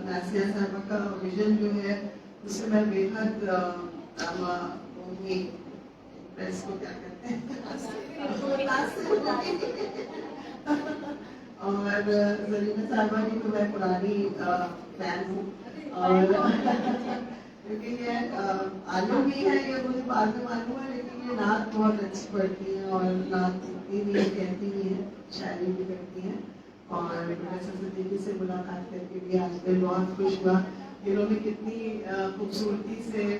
ناسیہ صاحبہ کا ویژن جو ہے اس سے میں بے حد پریس کو کیا کہتے ہیں اور زرینہ صاحبہ کی تو میں پرانی فین ہوں. اور لیکن یہ عالم بھی ہے, یہ مجھے بعد میں معلوم ہے, لیکن یہ نعت بہت اچھی پڑھتی ہیں اور نعت سنتی بھی ہے, کہتی بھی ہے, شاعری بھی کرتی ہیں. اور پروفیسر صدیقی سے ملاقات کر کے بھی آج دل بہت خوش ہوا. انہوں نے کتنی خوبصورتی سے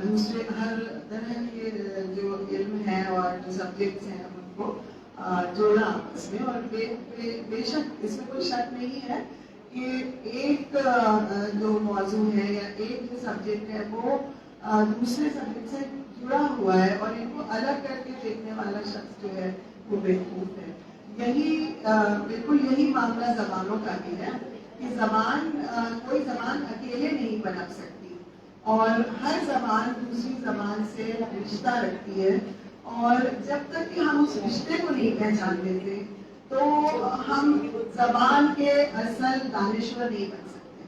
دوسرے ہر طرح کے جو علم ہیں اور جو سبجیکٹس ہیں ان کو جوڑا آپس میں. اور بے شک اس میں کوئی شک نہیں ہے کہ ایک جو موضوع ہے یا ایک جو سبجیکٹ ہے وہ دوسرے سبجیکٹ سے جڑا ہوا ہے اور ان کو الگ کر کے دیکھنے والا شخص جو ہے وہ بیوقوف ہے. یہی بالکل یہی معاملہ زبانوں کا بھی ہے کہ زبان کوئی زبان اکیلے نہیں پنپ سکتی اور ہر زبان دوسری زبان سے رشتہ رکھتی ہے. اور جب تک کہ ہم اس رشتے کو نہیں پہچانتے تھے تو ہم زبان کے اصل دانشور نہیں بن سکتے.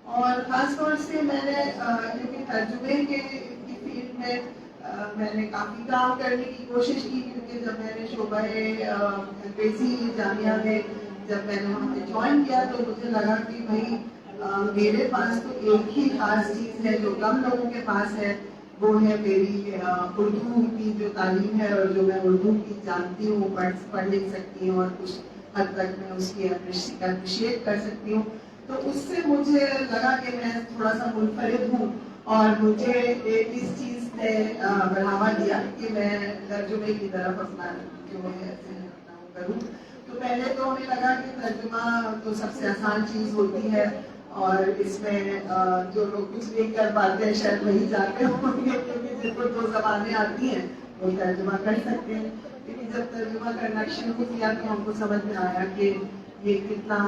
اور خاص طور سے میں نے کیونکہ ترجمے کی فیلڈ میں میں نے کافی کام کرنے کی کوشش کی, کیونکہ جب میں نے شعبہ انگریزی جامعہ میں جب میں نے وہاں پہ جوائن کیا تو مجھے لگا کہ بھائی میرے پاس تو ایک ہی خاص چیز ہے جو کم لوگوں کے پاس ہے, وہ ہے میری اردو کی جو تعلیم ہے اور جو میں اردو کی جانتی ہوں, پڑھ لکھ سکتی ہوں اور کچھ حد تک میں اس کی اپریشیٹ کر سکتی ہوں. تو اس سے مجھے لگا کہ میں تھوڑا سا منفرد ہوں اور مجھے اس چیز نے بڑھاوا دیا کہ میں ترجمے کی طرف اپنا جو ہے کروں. تو پہلے تو ہمیں لگا کہ ترجمہ تو سب سے آسان چیز ہوتی ہے اور اس میں جو لوگ کچھ نہیں کر پاتے ہیں شاید وہی جاتے ہوں گے, کیونکہ جن کو 2 زبانیں آتی ہیں وہ ترجمہ کر سکتے ہیں. لیکن جب ترجمہ کرنا شروع کیا تو ہم کو سمجھ میں آیا کہ یہ کتنا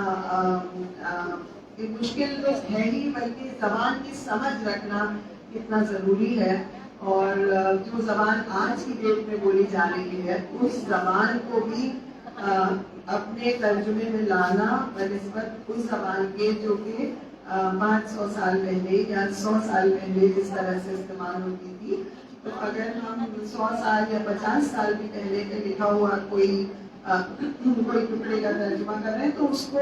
مشکل تو ہے ہی, بلکہ زبان کی سمجھ رکھنا کتنا ضروری ہے. اور جو زبان آج کی ڈیٹ میں بولی جا رہی ہے اس زبان کو بھی اپنے ترجمے میں لانا بنسبت اس زبان کے جو کہ 500 سال پہلے یا 100 سال پہلے جس طرح سے استعمال ہوتی تھی. تو اگر ہم 100 سال یا 50 سال بھی پہلے کا لکھا ہوا کوئی ٹکڑے کا ترجمہ کر رہے ہیں تو اس کو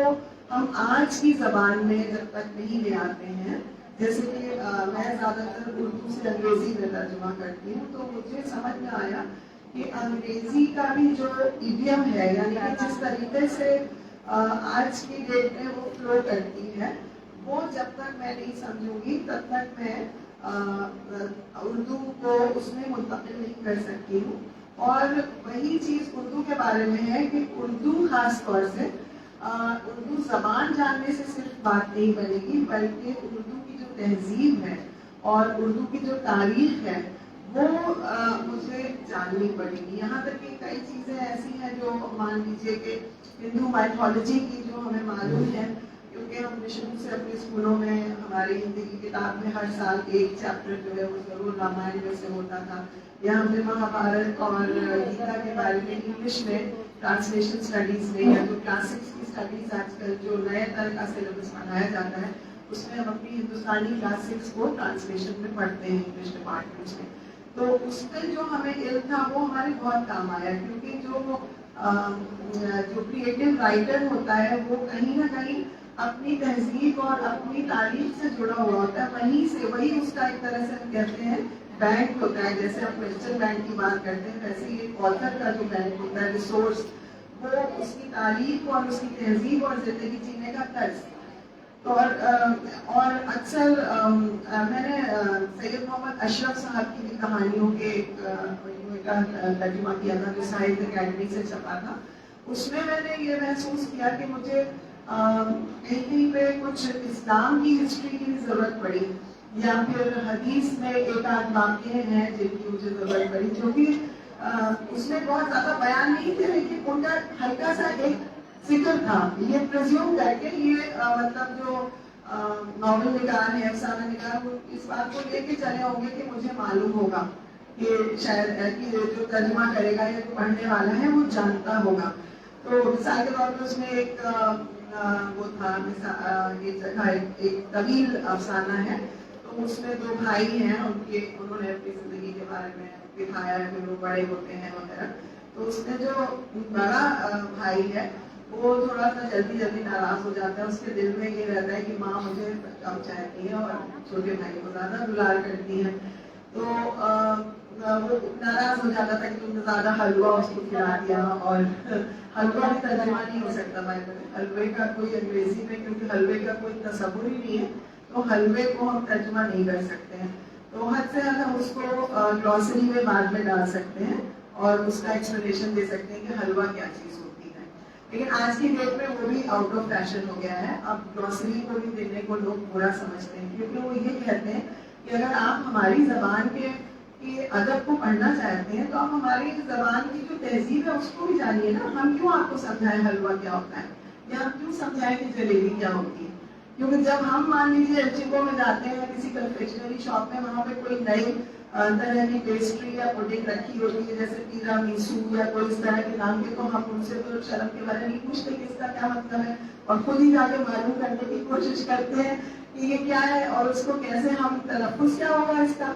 ہم آج کی زبان میں جب تک نہیں لے آتے ہیں, جیسے کہ میں زیادہ تر اردو سے انگریزی میں ترجمہ کرتی ہوں, تو مجھے سمجھ میں آیا کہ انگریزی کا بھی جو ایڈیم ہے یعنی کہ جس طریقے سے آج کی ڈیٹ میں وہ فلو کرتی ہے وہ جب تک میں نہیں سمجھوں گی تب تک میں اردو کو اس میں منتقل نہیں کر سکتی ہوں. اور وہی چیز اردو کے بارے میں ہے کہ اردو خاص طور سے اردو زبان جاننے سے صرف بات نہیں بنے گی, بلکہ اردو کی جو تہذیب ہے اور اردو کی جو تاریخ ہے وہ مجھے جاننی پڑے گی. یہاں تک کہ کئی چیزیں ایسی ہیں جو مان لیجیے کہ ہندو مائتھولوجی کی جو ہمیں معلوم ہے, کیونکہ ہم شروع سے اپنے اسکولوں میں ہماری ہندی کی کتاب میں ہر سال ایک چیپٹر جو ہے وہ ضرور رامائن میں سے ہوتا تھا, یا ہم نے مہابھارت اور گیتا کے بارے میں انگلش میں ٹرانسلیشن اسٹڈیز میں یا جو کلاسکس کی اسٹڈیز آج کل جو نئے طرح کا سلیبس بنایا جاتا ہے اس میں ہم اپنی ہندوستانی کلاسکس کو ٹرانسلیشن میں پڑھتے ہیں انگلش ڈپارٹمنٹس میں. تو اس میں جو ہمیں علم تھا وہ ہمارے بہت کام آیا, کیونکہ جو کریٹو رائٹر ہوتا ہے وہ کہیں نہ کہیں اپنی تہذیب اور اپنی تاریخ سے جڑا ہوا ہوتا ہے, وہیں سے وہی اس کا ایک طرح سے ہم کہتے ہیں بینک ہوتا ہے. جیسے ہم کوسچن بینک کی بات کرتے ہیں ویسے ہی ایک آتھر کا جو بینک ہوتا ہے ریسورس, وہ اس کی تاریخ اور اس کی تہذیب اور زندگی جینے کا طرز. اور اکثر میں نے سید محمد اشرف صاحب کی بھی کہانیوں کے ترجمہ کیا تھا جو ساہتیہ اکیڈمی سے چھپا تھا. اس میں نے یہ محسوس کیا کہ مجھے کہیں پہ کچھ اسلام کی ہسٹری کی ضرورت پڑی یا پھر حدیث میں ایک آدھ واقعے ہیں جن کی مجھے ضرورت پڑی, جو کہ اس میں بہت زیادہ بیان نہیں تھے لیکن ان کا ہلکا سا ایک ذکر تھا. یہ پرزیوم کر کے یہ مطلب جو ناول نگار ہے افسانہ نگار وہ اس بات کو لے کے چلے ہوں گے کہ مجھے معلوم ہوگا کہ شاید کہ جو ترجمہ کرے گا یا جو پڑھنے والا ہے وہ جانتا ہوگا. تو مثال کے طور پر اس میں ایک وہ تھا ایک جگہ ایک طویل افسانہ ہے, تو اس میں 2 بھائی ہیں انہوں نے اپنی زندگی کے بارے میں دکھایا ہے کہ وہ بڑے ہوتے ہیں وغیرہ. تو اس میں جو بڑا بھائی ہے وہ تھوڑا سا جلدی ناراض ہو جاتا ہے, اس کے دل میں یہ رہتا ہے کہ ماں مجھے کم چاہتی ہے اور چھوٹے بھائی کو زیادہ دلار کرتی ہیں. تو वो नाराज हो जाता था कि तुमने ज्यादा हलवा उसको खिला दिया, और हलवा भी तर्जुमा नहीं हो सकता भाई, हलवे का कोई अंग्रेजी में, क्योंकि हलवे का कोई तस्वुर ही नहीं है, तो हलवे को हम तर्जुमा नहीं कर सकते हैं। तो हद से हद हम उसको ग्लॉसरी में बाद में डाल सकते हैं और उसका एक्सप्लेनेशन दे सकते हैं कि हलवा क्या चीज होती है। लेकिन आज की डेट में वो भी आउट ऑफ फैशन हो गया है, अब ग्लॉसरी को भी देने को लोग बुरा समझते हैं, क्योंकि वो ये कहते हैं कि अगर आप हमारी जबान के अदब को पढ़ना चाहते हैं तो आप हमारी जबान की जो तहजीब है उसको भी जानिए ना। हम क्यों आपको समझाएं हलवा क्या होता है, या हम क्यों समझाएं कि जलेबी क्या होती है? क्योंकि जब हम मान लीजिए एलचिको में जाते हैं किसी कन्फेक्शनरी शॉप में, वहाँ पे कोई नई तरह की पेस्ट्री या पुडिंग रखी होती है, जैसे तीरामिसू या कोई इस तरह के नाम के, तो हम उनसे तो शर्म के बारे में पूछते कि इसका क्या मतलब है, और खुद ही जाके मालूम करने की कोशिश करते हैं कि ये क्या है और उसको कैसे हम तलफ़ुज़ क्या होगा इसका।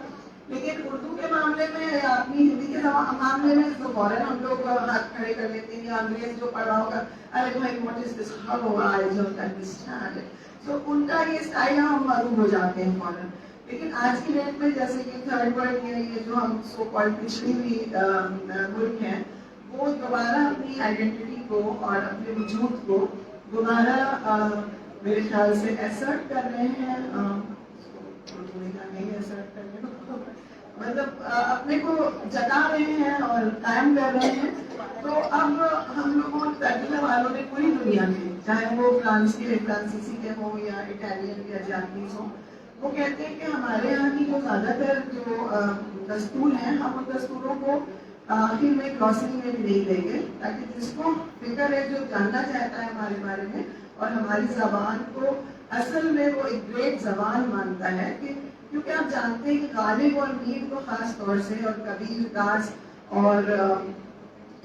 लेकिन उर्दू के मामले में या अपनी हिंदी के मामले में तो फौरन हम लोग हाथ खड़े कर लेते हैं, या अंग्रेज जो पढ़ रहा होगा, अरे भाई what is this, how I don't understand it, तो उनका ये स्टाइल हम मालूम हो जाते हैं फौरन। लेकिन आज की डेट में जैसे कि थर्ड वर्ल्ड या ये जो हम सो कॉल्ड पिछड़ी हुई मुल्क हैं, वो दोबारा अपनी आइडेंटिटी को और अपने वजूद को दोबारा मेरे ख्याल से एसर्ट कर रहे हैं, मतलब अपने को जता रहे हैं और कायम कर रहे हैं। तो अब हम लोगों तर्जुमे वालों ने पूरी दुनिया में, चाहे वो फ्रांसीसी के हो या इटालियन या जापानीज हो, वो कहते हैं कि हमारे यहाँ की जो ज्यादातर जो दस्तूर हैं, हम उन दस्तूरों को आखिर में ग्लॉसरी में भी नहीं लेंगे, ताकि जिसको फिक्र है, जो जानना चाहता है हमारे बारे में और हमारी जबान को असल में वो एक ग्रेट जबान मानता है, कि क्योंकि आप जानते हैं कि गालिब और मीर को खास तौर से, और कबीर दास और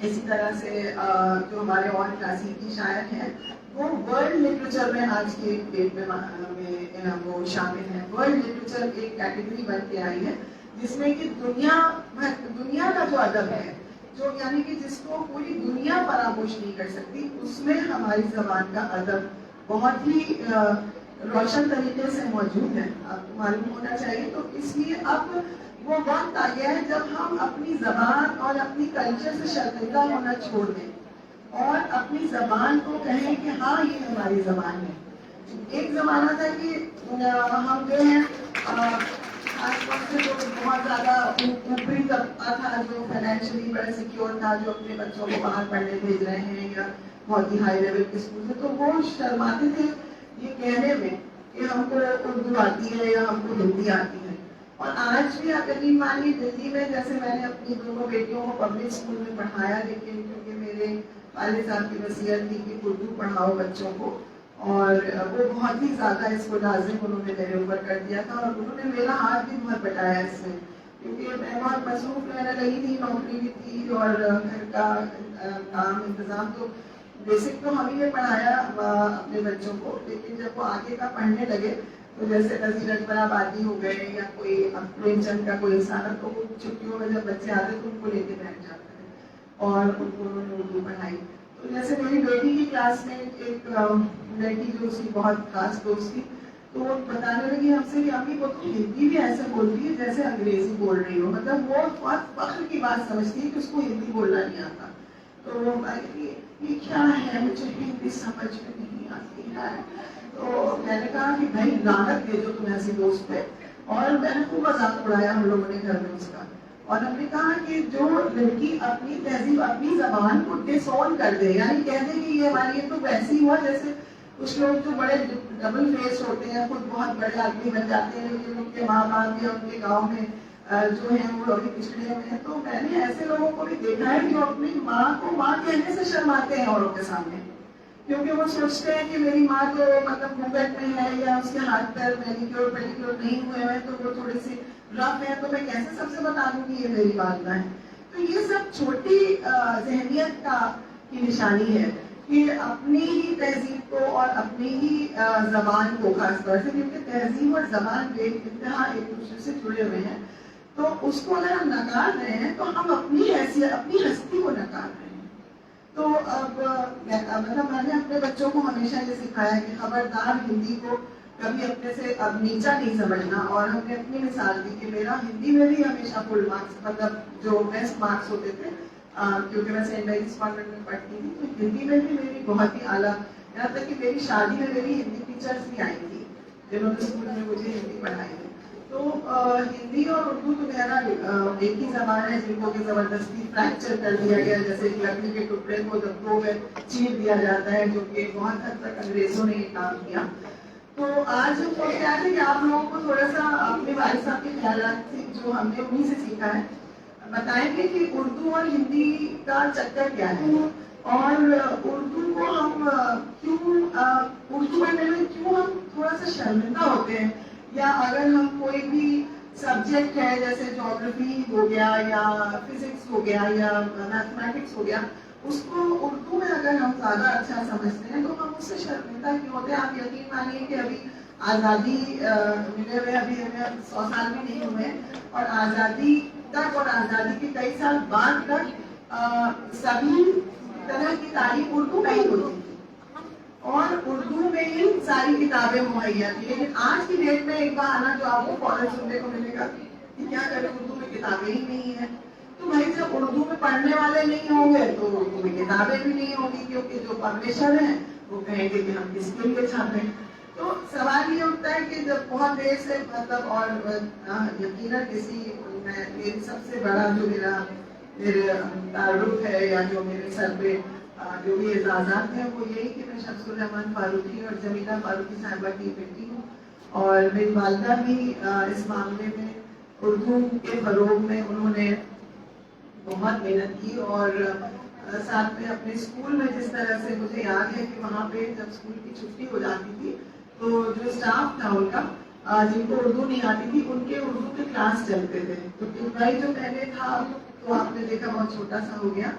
इसी तरह से जो हमारे और क्लासिकी शायर हैं, वो वर्ल्ड लिटरेचर में आज के डेट में वो शामिल हैं। वर्ल्ड लिटरेचर एक कैटेगरी बन के आई है जिसमें कि दुनिया का जो अदब है, जो यानी कि जिसको पूरी दुनिया फरामोश नहीं कर सकती, उसमें हमारी जबान का अदब बहुत ही रोशन तरीके से मौजूद है, आपको मालूम होना चाहिए। तो इसलिए अब वो वक्त आ गया है जब हम अपनी जबान और अपनी कल्चर से शर्मिंदा होना छोड़ दें और अपनी जबान को कहें कि हाँ ये हमारी जबान है। एक जमाना था कि हम जो है आसपास से जो बहुत ज्यादा ऊपरी तबका था, जो फाइनेंशियली बड़ा सिक्योर था, जो अपने बच्चों को बाहर पढ़ने भेज रहे हैं या बहुत ही हाई लेवल के स्कूल से, तो वो शर्माते थे ये कहने में कि हमको उर्दू आती है या हमको हिंदी आती है। और आज भी आप यकीन मानिए, दिल्ली में जैसे मैंने अपनी दोनों बेटियों को पब्लिक स्कूल में पढ़ाया, लेकिन क्योंकि मेरे वाले साहब की वसीयत थी कि उर्दू पढ़ाओ बच्चों को, और वो बहुत ही ज्यादा इसको लाजिम उन्होंने मेरे ऊपर कर दिया था, और उन्होंने मेरा हाथ भी बहुत बटाया इसमें, क्योंकि मैं बहुत मसरूफ रहने लगी थी, नौकरी भी थी और घर का काम इंतजाम, तो बेसिक तो हम ही ने पढ़ाया अपने बच्चों को। लेकिन जब वो आगे का पढ़ने लगे, तो जैसे नज़ीर अकबर आबादी हो गए या कोई प्रेमचंद का कोई इंसान है, तो वो छुट्टियों में जब बच्चे आते तो उनको लेके बैठ जाते हैं और उनको उन्होंने उर्दू पढ़ाई। तो जैसे मेरी बेटी की क्लास में एक लड़की जो उसकी बहुत खास दोस्त थी, तो वो बताने लगी हमसे कि अम्मी वो तो हिंदी भी ऐसे बोलती है जैसे अंग्रेजी बोल रही हो, मतलब वो बहुत फख्र की बात समझती है कि उसको हिंदी बोलना नहीं आता। तो वो ये क्या है, मुझे हिंदी समझ में नहीं आती है। तो मैंने कहा कि भाई लानत दे दो तुम ऐसी दोस्त पे, और मैंने खूब मजाक उड़ाया हम लोगों ने घर में उसका। और हमने कहा कि जो लड़की अपनी तहजीब, अपनी जबान को डिसऑन कर दे, यानी कह दे कि ये हमारी ये तो वैसे ही हुआ जैसे कुछ लोग जो बड़े डबल फेस होते हैं, खुद बहुत बड़े आदमी बन जाते हैं, लेकिन उनके माँ बाप या उनके गाँव में जो है वो अभी पिछड़े में है। तो मैंने ऐसे लोगों को भी देखा है जो अपनी माँ को माँ कहने से शर्माते हैं औरों के सामने, क्योंकि वो सोचते हैं कि मेरी माँ तो मतलब घूंघट में है या उसके हाथ पैर मैनिक्योर पेडिक्योर नहीं हुए हैं, तो वो थोड़ी सी रफ है, तो मैं कैसे सबसे बता दूं कि ये मेरी वालिदा है। तो ये सब छोटी जहनियत की निशानी है कि अपनी ही तहजीब को और अपनी ही जबान को, खासतौर से क्योंकि तहजीब और जबान बेइंतहा एक दूसरे से जुड़े हुए हैं, तो उसको अगर हम नकार रहे हैं तो हम अपनी हैसियत, अपनी हस्ती को नकार रहे हैं। तो अब मतलब मैंने अपने बच्चों को हमेशा ये सिखाया कि खबरदार हिंदी को कभी अपने से अब नीचा नहीं समझना। और हमने अपनी मिसाल दी कि मेरा हिंदी में भी हमेशा फुल मार्क्स, मतलब जो बेस्ट मार्क्स होते थे, क्योंकि मैं सेंट मैरीज कॉन्वेंट में पढ़ती थी, तो हिंदी में भी मेरी बहुत ही आला, यहाँ तक कि मेरी शादी में मेरी हिंदी टीचर्स भी आई थी जिन्होंने स्कूल में मुझे हिंदी पढ़ाई है। तो हिंदी और उर्दू तो मेरा एक ही जबान है जिनको कि जबरदस्ती फ्रैक्चर कर दिया गया, जैसे कि लकड़ी के टुकड़े को दो में चीर दिया जाता है, जो कि बहुत हद तक अंग्रेजों ने ये काम किया। तो आज वो क्या है कि आप लोगों को थोड़ा सा अपने वालिद साहब के ख्यालात से जो हमने उन्हीं से सीखा है बताएंगे कि उर्दू और हिंदी का चक्कर क्या है, और उर्दू को हम क्यों, उर्दू पढ़ने में क्यों हम थोड़ा सा शर्मिंदा होते हैं, या अगर हम कोई भी सब्जेक्ट है जैसे ज्योग्राफी हो गया या फिजिक्स हो गया या मैथमेटिक्स हो गया, उसको उर्दू में अगर हम ज्यादा अच्छा समझते हैं तो हम उससे शर्मिंदा क्यों होते हैं। आप यकीन मानिए कि अभी आज़ादी मिले हुए अभी हमें 100 साल भी नहीं हुए, और आज़ादी तक और आज़ादी के कई साल बाद तक सभी तरह की तारीफ उर्दू में ही होती थी और उर्दू में ही सारी किताबें मुहैया थी। लेकिन आज की डेट में एक बार आना जो आपको फौरन सुनने को मिलेगा कि क्या करें, उर्दू में किताबें ही नहीं है। तो भाई जब उर्दू में पढ़ने वाले नहीं होंगे तो उर्दू में किताबें भी नहीं होंगी, क्योंकि जो पब्लिशर हैं वो कहेंगे कि हम किसके लिए छापें। तो सवाल ये उठता है कि जब बहुत देर से मतलब, और यकीनन मेरी सबसे बड़ा जो मेरे तारुफ है या जो मेरे सर पे जो भी एजाज़ात है वो यही कि मैं शम्सुल रहमान फारूकी और जमीला फारूकी साहिबा की बेटी हूँ, और मेरी वालिदा भी इस मामले में उर्दू के फरोग में उन्होंने बहुत मेहनत की। और साथ में अपने स्कूल में जिस तरह से मुझे याद है कि वहाँ पे जब स्कूल की छुट्टी हो जाती थी तो जो स्टाफ था उनका, जिनको उर्दू नहीं आती थी, उनके उर्दू के क्लास चलते थे। तो भाई जो पहले था तो आपने देखा बहुत छोटा सा हो गया,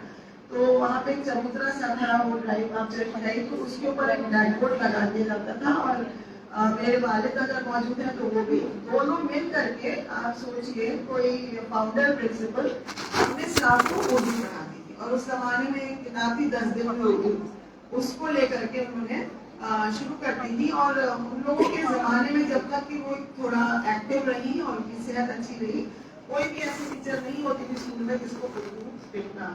तो वहाँ पे एक चबूतरा सा था, वो ड्राइव आप चली गई तो उसके ऊपर एक ब्लैक बोर्ड लगा दिया जाता था, और मेरे वालिद अगर मौजूद है तो वो भी, दोनों मिल करके आप सोचिए कोई फाउंडर प्रिंसिपल अपने स्टाफ को उर्दू पढ़ाती थी। और उस जमाने में एक किताब थी 10 दिन में उर्दू, उसको लेकर के उन्होंने शुरू करती थी। और उन लोगों के जमाने में जब तक कि वो थोड़ा एक्टिव रही और उनकी सेहत अच्छी रही, कोई भी ऐसी टीचर नहीं होती थी स्कूल में जिसको उर्दू लिखना।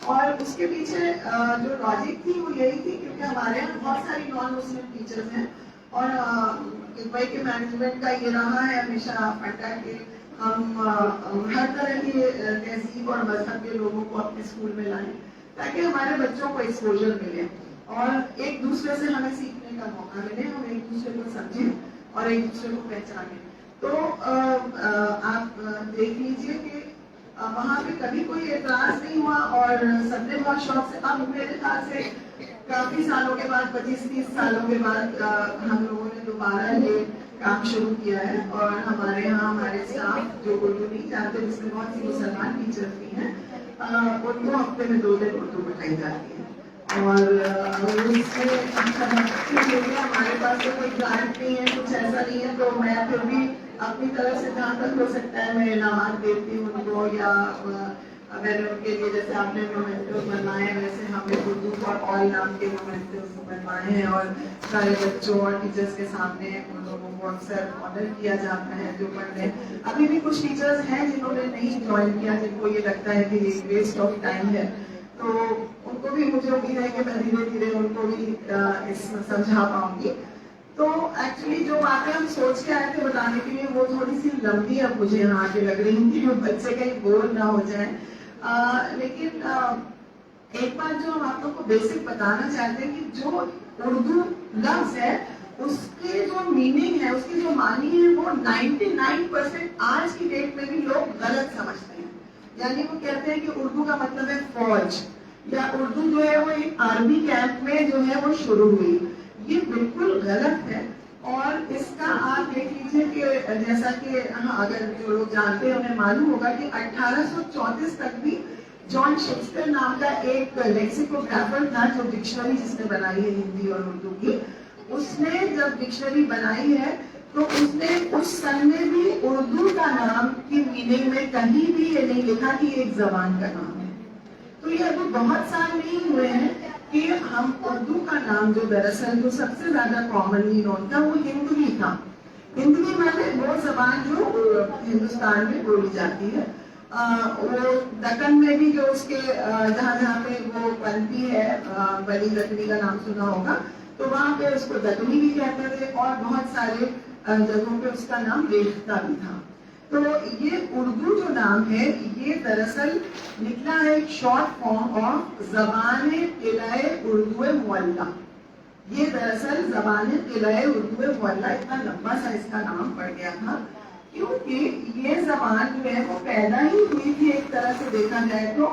और उसके पीछे जो लॉजिक थी वो यही थी, क्योंकि हमारे यहाँ बहुत सारी नॉन मुस्लिम टीचर्स हैं, और दुबई के मैनेजमेंट का ये रहा है हमेशा फंडा कि हम हर तरह की तहजीब और मजहब के लोगों को अपने स्कूल में लाएं, ताकि हमारे बच्चों को एक्सपोजर मिले और एक दूसरे से हमें सीखने का मौका मिले, हम एक दूसरे को समझें और एक दूसरे को पहचानें। तो आप देख लीजिए कि वहाँ पे कभी कोई एतराज नहीं हुआ, और सबने बहुत शौक से, अब मेरे ख्याल से काफी सालों के बाद, 25-30 सालों के बाद हम लोगों ने दोबारा ये काम शुरू किया है। और हमारे यहाँ हमारे स्टाफ जो उर्दू नहीं जानते, जिसमें बहुत सी मुसलमान टीचर्स भी हैं, उनको हफ्ते में 2 दिन उर्दू पढ़ाई जाती है। और उसमें हमारे पास तो कोई ग्रांट नहीं है, कुछ ऐसा नहीं है, तो मैं फिर भी अपनी तरफ से जहाँ तक हो सकता है मैं इनामात देती हूँ उनको, या मैंने उनके लिए जैसे आपने मोमेंटोस बनवाए हैं वैसे हमने उर्दू फॉर ऑल नाम के मोमेंटोस बनवाए हैं, और सारे बच्चों और टीचर्स के सामने उन लोगों को अक्सर ऑनर किया जाता है जो पढ़ने। अभी भी कुछ टीचर्स हैं जिन्होंने नहीं ज्वाइन किया, जिनको ये लगता है कि वेस्ट ऑफ टाइम है, तो उनको भी मुझे उम्मीद है कि मैं धीरे धीरे उनको भी इसमें समझा पाऊंगी। तो एक्चुअली जो बातें हम सोच के आए थे बताने के लिए वो थोड़ी सी लंबी अब मुझे यहाँ आके लग रही थी, बच्चे कहीं बोर ना हो जाए। लेकिन एक बात जो हम आप लोग को बेसिक बताना चाहते हैं कि जो उर्दू लफ्ज है उसके जो मीनिंग है, उसकी जो मानी है, वो 99% आज की डेट में भी लोग गलत समझते हैं। यानी वो कहते हैं कि उर्दू का मतलब है फौज, या उर्दू जो है वो एक आर्मी कैंप में जो है वो शुरू हुई। ये बिल्कुल गलत है। और इसका आप देख लीजिए कि जैसा कि अगर जो लोग जानते हैं उन्हें मालूम होगा कि 1834 तक भी जॉन शेक्सपियर नाम का एक लेक्सिकोग्राफर था, जो डिक्शनरी जिसने बनाई है हिंदी और उर्दू की, उसने जब डिक्शनरी बनाई है तो उसने उस सन में भी उर्दू का नाम की मीनिंग में कहीं भी ये नहीं लिखा कि एक जबान का नाम है। तो ये अभी बहुत साल नहीं हुए हैं कि हम उर्दू का नाम जो दरअसल जो सबसे ज्यादा कॉमनली नोन था वो हिंदवी था। हिंदवी माने वो जबान जो हिंदुस्तान में बोली जाती है। वो दक्कन में भी जो उसके जहाँ जहाँ पे वो बनती है, बड़ी दक्कनी का नाम सुना होगा, तो वहाँ पे उसको दक्कनी भी कहते थे और बहुत सारे जगहों पे उसका नाम रेख्ता भी था। तो ये उर्दू जो नाम है ये दरअसल निकला है एक शॉर्ट फॉर्म ऑफ ज़बान क़िलाए उर्दू मुअल्ला। ये दरअसल ज़बान क़िलाए उर्दू मुअल्ला इतना लंबा सा इसका नाम पड़ गया था क्योंकि ये जबान जो है वो पैदा ही हुई थी एक तरह से देखा जाए तो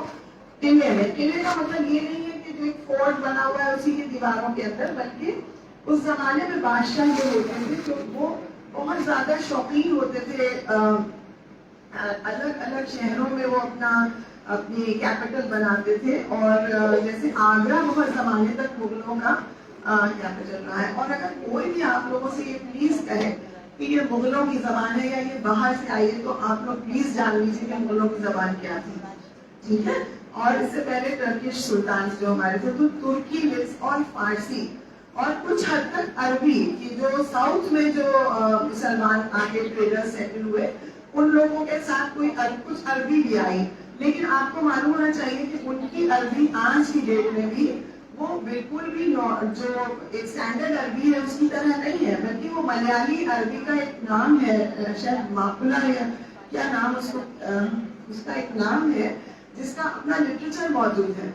किले में। किले का मतलब ये नहीं है कि जो एक फोर्ट बना हुआ है उसी की दीवारों के अंदर, बल्कि उस जमाने में बादशाह जो होते थे तो वो बहुत ज्यादा शौकीन होते थे, अलग अलग शहरों में वो अपनी कैपिटल बनाते थे। और जैसे आगरा बहुत जमाने तक मुगलों का कैपिटल रहा है। और अगर कोई भी आप लोगों से ये प्लीज कहे कि ये मुगलों की जबान है या ये बाहर से आई है, तो आप लोग प्लीज जान लीजिए कि मुगलों की जबान क्या थी, ठीक है। और इससे पहले टर्किश सुल्तान जो हमारे थे, तो तुर्की और फारसी और कुछ हद तक अरबी की जो साउथ में जो मुसलमान आके ट्रेडर सेटल हुए, उन लोगों के साथ कुछ अरबी भी आई। लेकिन आपको मालूम होना चाहिए कि उनकी अरबी आज की डेट में भी वो बिल्कुल भी जो एक स्टैंडर्ड अरबी है उसकी तरह नहीं है, बल्कि वो मलयाली अरबी का एक नाम है, शायद माकुला या क्या नाम उसका एक नाम है जिसका अपना लिटरेचर मौजूद है।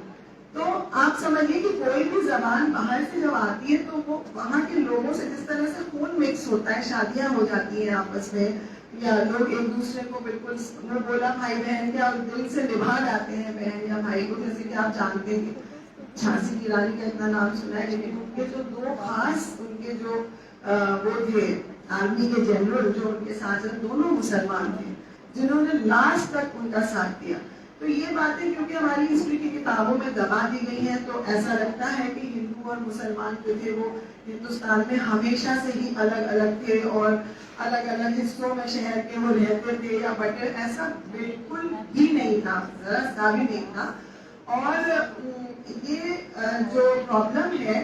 तो आप समझिए कि कोई भी जबान बाहर से जब आती है तो वो वहाँ के लोगों से जिस तरह से खून मिक्स होता है, शादियां हो जाती हैं आपस में, या लोग एक दूसरे को बिल्कुल वो बोला भाई बहन क्या दिल से निभा जाते हैं बहन या भाई को। जैसे कि आप जानते हैं कि झांसी की रानी का इतना नाम सुना है, लेकिन उनके जो दो खास उनके जो वो थे आर्मी के जनरल जो उनके साथ दोनों मुसलमान थे जिन्होंने लास्ट तक उनका साथ दिया। तो ये बातें क्योंकि हमारी हिस्ट्री की किताबों में दबा दी गई हैं, तो ऐसा लगता है कि हिंदू और मुसलमान जो थे वो हिंदुस्तान में हमेशा से ही अलग अलग थे और अलग अलग हिस्सों में शहर के वो रहते थे या बटे, ऐसा बिल्कुल भी नहीं था, जरा सा भी नहीं था। और ये जो प्रॉब्लम है,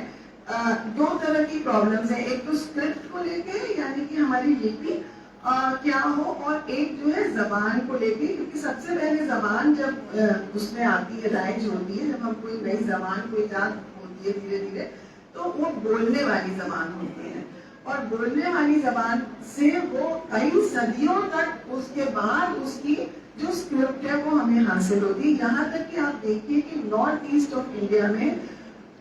दो तरह की प्रॉब्लम्स है, एक तो स्क्रिप्ट को लेके यानी कि हमारी लिपि क्या हो, और एक जो है जबान को लेके, क्योंकि सबसे पहले जबान जब उसमें आती है, राइज होती है, जब हम कोई नई जबान को इजाद होती है धीरे धीरे, तो वो बोलने वाली जबान होती है। और बोलने वाली जबान से वो कई सदियों तक उसके बाद उसकी जो स्क्रिप्ट है वो हमें हासिल होती है। यहाँ तक कि आप देखिए कि नॉर्थ ईस्ट ऑफ इंडिया में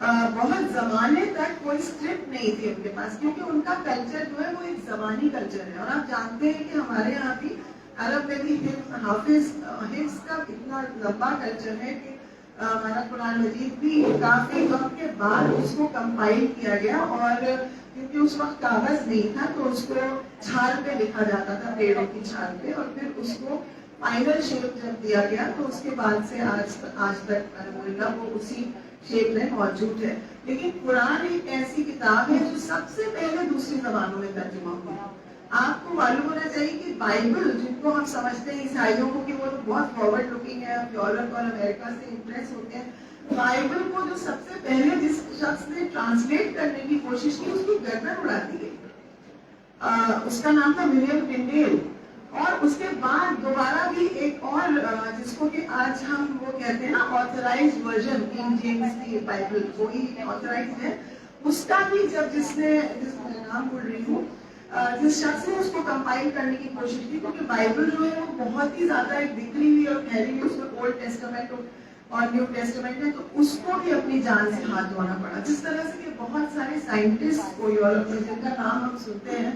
बहुत जमाने तक कोई स्क्रिप्ट नहीं थी उनके पास, क्योंकि उनका कल्चर जो है वो एक जबानी कल्चर है। और आप जानते हैं कि हमारे यहाँ भी अरब में भी हिफ्ज का इतना लंबा कल्चर है कि हमारा कुरान मजीद भी काफी वक्त के बाद उसको कंपाइल किया गया, और क्योंकि उस वक्त कागज नहीं था तो उसको छाल पे लिखा जाता था, पेड़ों की छाल पे, और फिर उसको फाइनल शेप जब दिया गया तो उसके बाद से आज तक अल्हम्दुलिल्लाह वो उसी शेप में मौजूद है। लेकिन कुरान एक ऐसी किताब है जो सबसे पहले दूसरी जबानों में तर्जुमा हुआ। आपको मालूम होना चाहिए कि बाइबल, जिनको हम समझते हैं ईसाइयों को कि वो लोग बहुत फॉरवर्ड लुकिंग है, यूरोप और अमेरिका से इम्प्रेस होते हैं, बाइबल को जो सबसे पहले जिस शख्स ने ट्रांसलेट करने की कोशिश की उसकी गर्दन उड़ा दी गई। उसका नाम था विलियम टिंडेल। और उसके बाद दोबारा भी एक और जिसको कि आज हम वो कहते हैं ना ऑथराइज्ड वर्जन, किंग जेम्स की बाइबल वही ऑथराइज्ड है, उसका भी जब जिसने नाम भूल रही हूँ, जिस शख्स ने उसको कंपाइल करने की कोशिश की, क्योंकि बाइबल जो है वो बहुत ही ज्यादा एक बिखरी हुई और फैली हुई, उसमें ओल्ड टेस्टामेंट और न्यू टेस्टामेंट है, तो उसको भी अपनी जान से हाथ धोना पड़ा। जिस तरह से कि बहुत सारे साइंटिस्ट को यूरोप में जिनका नाम हम सुनते हैं,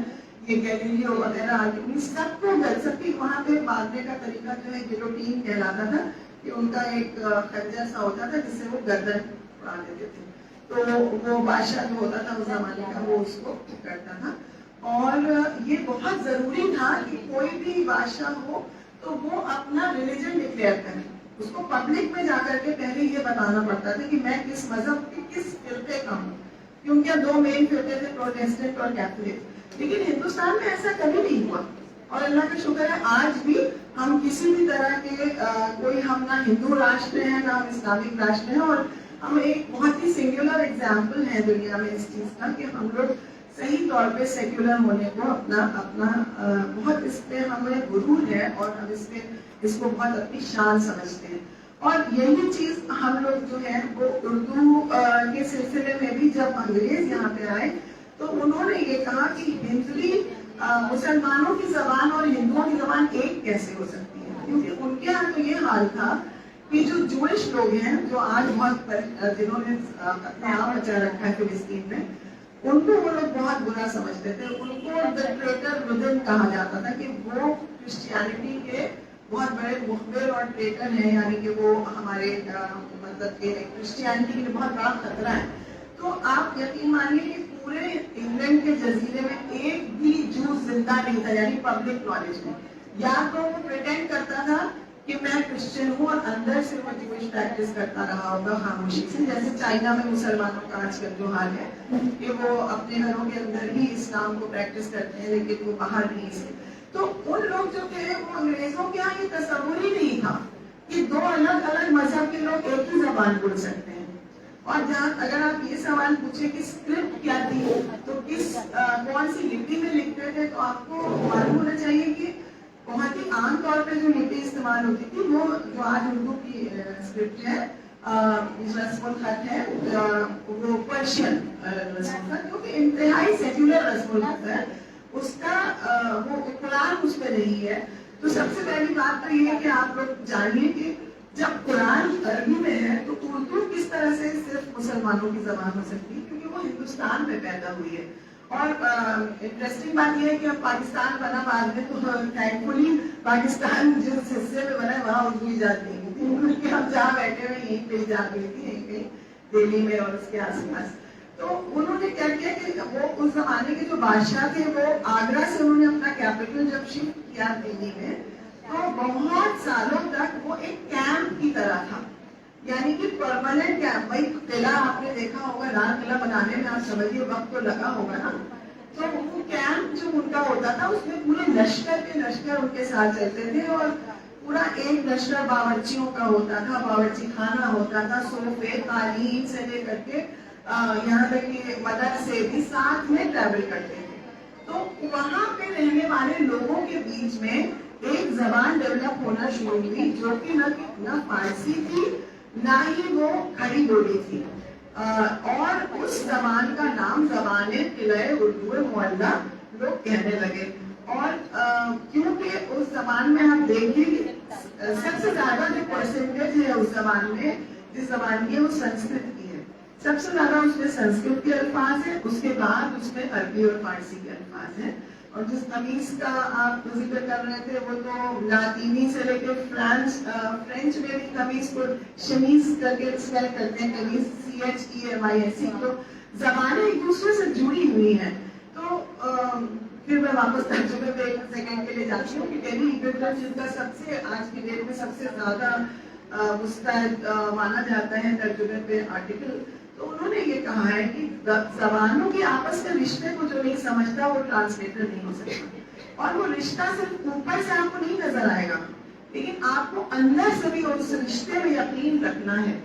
ये गैलीलियो वगैरह आर्किमिडीज, सबको सबकी वहाँ पे मारने का तरीका जो है गिलोटीन कहलाता था, कि उनका एक खंजर सा होता था जिससे वो गर्दन उड़ा देते थे। तो वो बादशाह जो होता था उस जमाने का वो उसको करता था। और ये बहुत जरूरी था कि कोई भी बादशाह हो तो वो अपना रिलीजन डिक्लेयर करे, उसको पब्लिक में जाकर के पहले ये बताना पड़ता था कि मैं किस मजहब के किस फिरके का हूँ, क्योंकि दो मेन फिरके थे, प्रोटेस्टेंट और कैथोलिक। लेकिन हिंदुस्तान में ऐसा कभी नहीं हुआ, और अल्लाह का शुक्र है आज भी हम किसी भी तरह के कोई हम ना हिंदू राष्ट्र है ना हम इस्लामिक राष्ट्र है, और हम एक बहुत ही सिंगुलर एग्जाम्पल है दुनिया में इस चीज का कि हम लोग सही तौर पे सेक्युलर होने को अपना अपना बहुत इस पे हमें गुरूर है और हम इसको बहुत अपनी शान समझते हैं। और यही चीज हम लोग जो है वो उर्दू के सिलसिले में भी जब अंग्रेज यहाँ पे आए तो उन्होंने ये कहा कि हिंदवी मुसलमानों की जबान और हिंदुओं की जबान एक कैसे हो सकती है, क्योंकि उनके यहाँ तो ये हाल था कि जो जूइश लोग हैं जो आज बहुत जिन्होंने अपने आप बचा रखा है फिलिस्तीन में, उनको वो लोग बहुत बुरा समझते थे। उनको द ट्रेटर विदिन कहा जाता था कि वो क्रिश्चियनिटी के बहुत बड़े मुखबिर और ट्रेटर हैं, यानी कि वो हमारे मतलब के क्रिश्चियनिटी के लिए बहुत बड़ा खतरा है। तो आप यकीन मानिए कि पूरे इंग्लैंड के जजीरे में एक भी जू जिंदा नहीं था, यानी पब्लिक नॉलेज में। या तो वो प्रिटेंड करता था कि मैं क्रिश्चियन हूँ और अंदर से वो जूइश प्रैक्टिस करता रहा होगा खामोशी से, जैसे चाइना में मुसलमानों का आजकल जो हाल है कि वो अपने घरों के अंदर ही इस्लाम को प्रैक्टिस करते हैं लेकिन वो बाहर नहीं से। तो उन लोग जो थे वो अंग्रेजों के यहाँ ये तस्वुर ही नहीं था कि दो अलग अलग मजहब के लोग एक ही जबान बोल सकते हैं। और जहाँ अगर आप ये सवाल पूछे कि स्क्रिप्ट क्या थी तो किस कौन सी लिपि में लिखते थे, तो आपको मालूम होना चाहिए कि बहुत ही आम तौर पे जो लिपि इस्तेमाल होती थी वो जो आज उर्दू की स्क्रिप्ट है, रस्मुल खत है, वो पर्शियन रस्मुल खत जो कि इंतहाई सेक्युलर रस्मुल खत है, उसका वो कुरान उस पे नहीं है। तो सबसे पहली बात तो ये है कि आप लोग जानिए कि जब कुरान अरबी में है तो उर्दू किस तरह से सिर्फ मुसलमानों की जबान हो सकती है, क्योंकि वो हिंदुस्तान में पैदा हुई है। और इंटरेस्टिंग बात यह है कि अब पाकिस्तान बना बाद में, तो थैंकफुली पाकिस्तान जिस हिस्से में बना है वहाँ उर्दू इजाद नहीं हुई थी, क्योंकि हम जहाँ बैठे हुए यहीं पे इजाद हुई थी, यहीं कहीं दिल्ली में और उसके आसपास। तो उन्होंने क्या किया कि वो उस जमाने के जो बादशाह थे वो आगरा से उन्होंने अपना कैपिटल जब शिफ्ट किया दिल्ली में, तो बहुत सालों तक वो एक कैंप की तरह था, यानी कि परमानेंट कैंप। भाई किला आपने देखा होगा, लाल किला बनाने में आप समझिए वक्त तो लगा होगा ना, तो वो कैंप जो उनका होता था उसमें पूरे लश्कर के लश्कर उनके साथ चलते थे और पूरा एक लश्कर बावर्चियों का होता था, बावर्ची खाना होता था, सोफे कालीन से लेकर के यहाँ तक कि मदरसे भी साथ में ट्रैवल करते थे। तो वहां पे रहने वाले लोगों के बीच में एक जबान डेवलप होना शुरू हुई जो कि न फारसी थी ना ही वो खड़ी बोली थी, और उस जबान का नाम जबाने किले उर्दू मोहल्ला लोग कहने लगे। और क्योंकि उस जबान में आप देखिए सबसे ज्यादा जो परसेंटेज है उस जबान में, जिस जबान की है वो संस्कृत की है, सबसे ज्यादा उसमें संस्कृत के अल्फाज है, उसके बाद उसमें अरबी और फारसी के अल्फाज है। और जिस कमीज का आप जिक्र कर रहे थे वो तो लातीनी से लेकर फ्रेंच में भी कमीज को शमीज करके स्पेल करते हैं, कमीज CHEMIS। तो जबानें एक दूसरे से जुड़ी हुई हैं। तो फिर मैं वापस तर्जुमे पे एक सेकंड के लिए जाती हूँ कि डेली इक्विपमेंट जिनका सबसे आज की डेट में सबसे ज्यादा मुस्तैद माना जाता है तर्जुमे पे आर्टिकल, तो उन्होंने ये कहा है कि जबानों के आपस के रिश्ते को जो नहीं समझता वो ट्रांसलेटर नहीं हो सकता। और वो रिश्ता सिर्फ ऊपर से आपको नहीं नजर आएगा, लेकिन आपको अंदर से भी उस रिश्ते में यकीन रखना है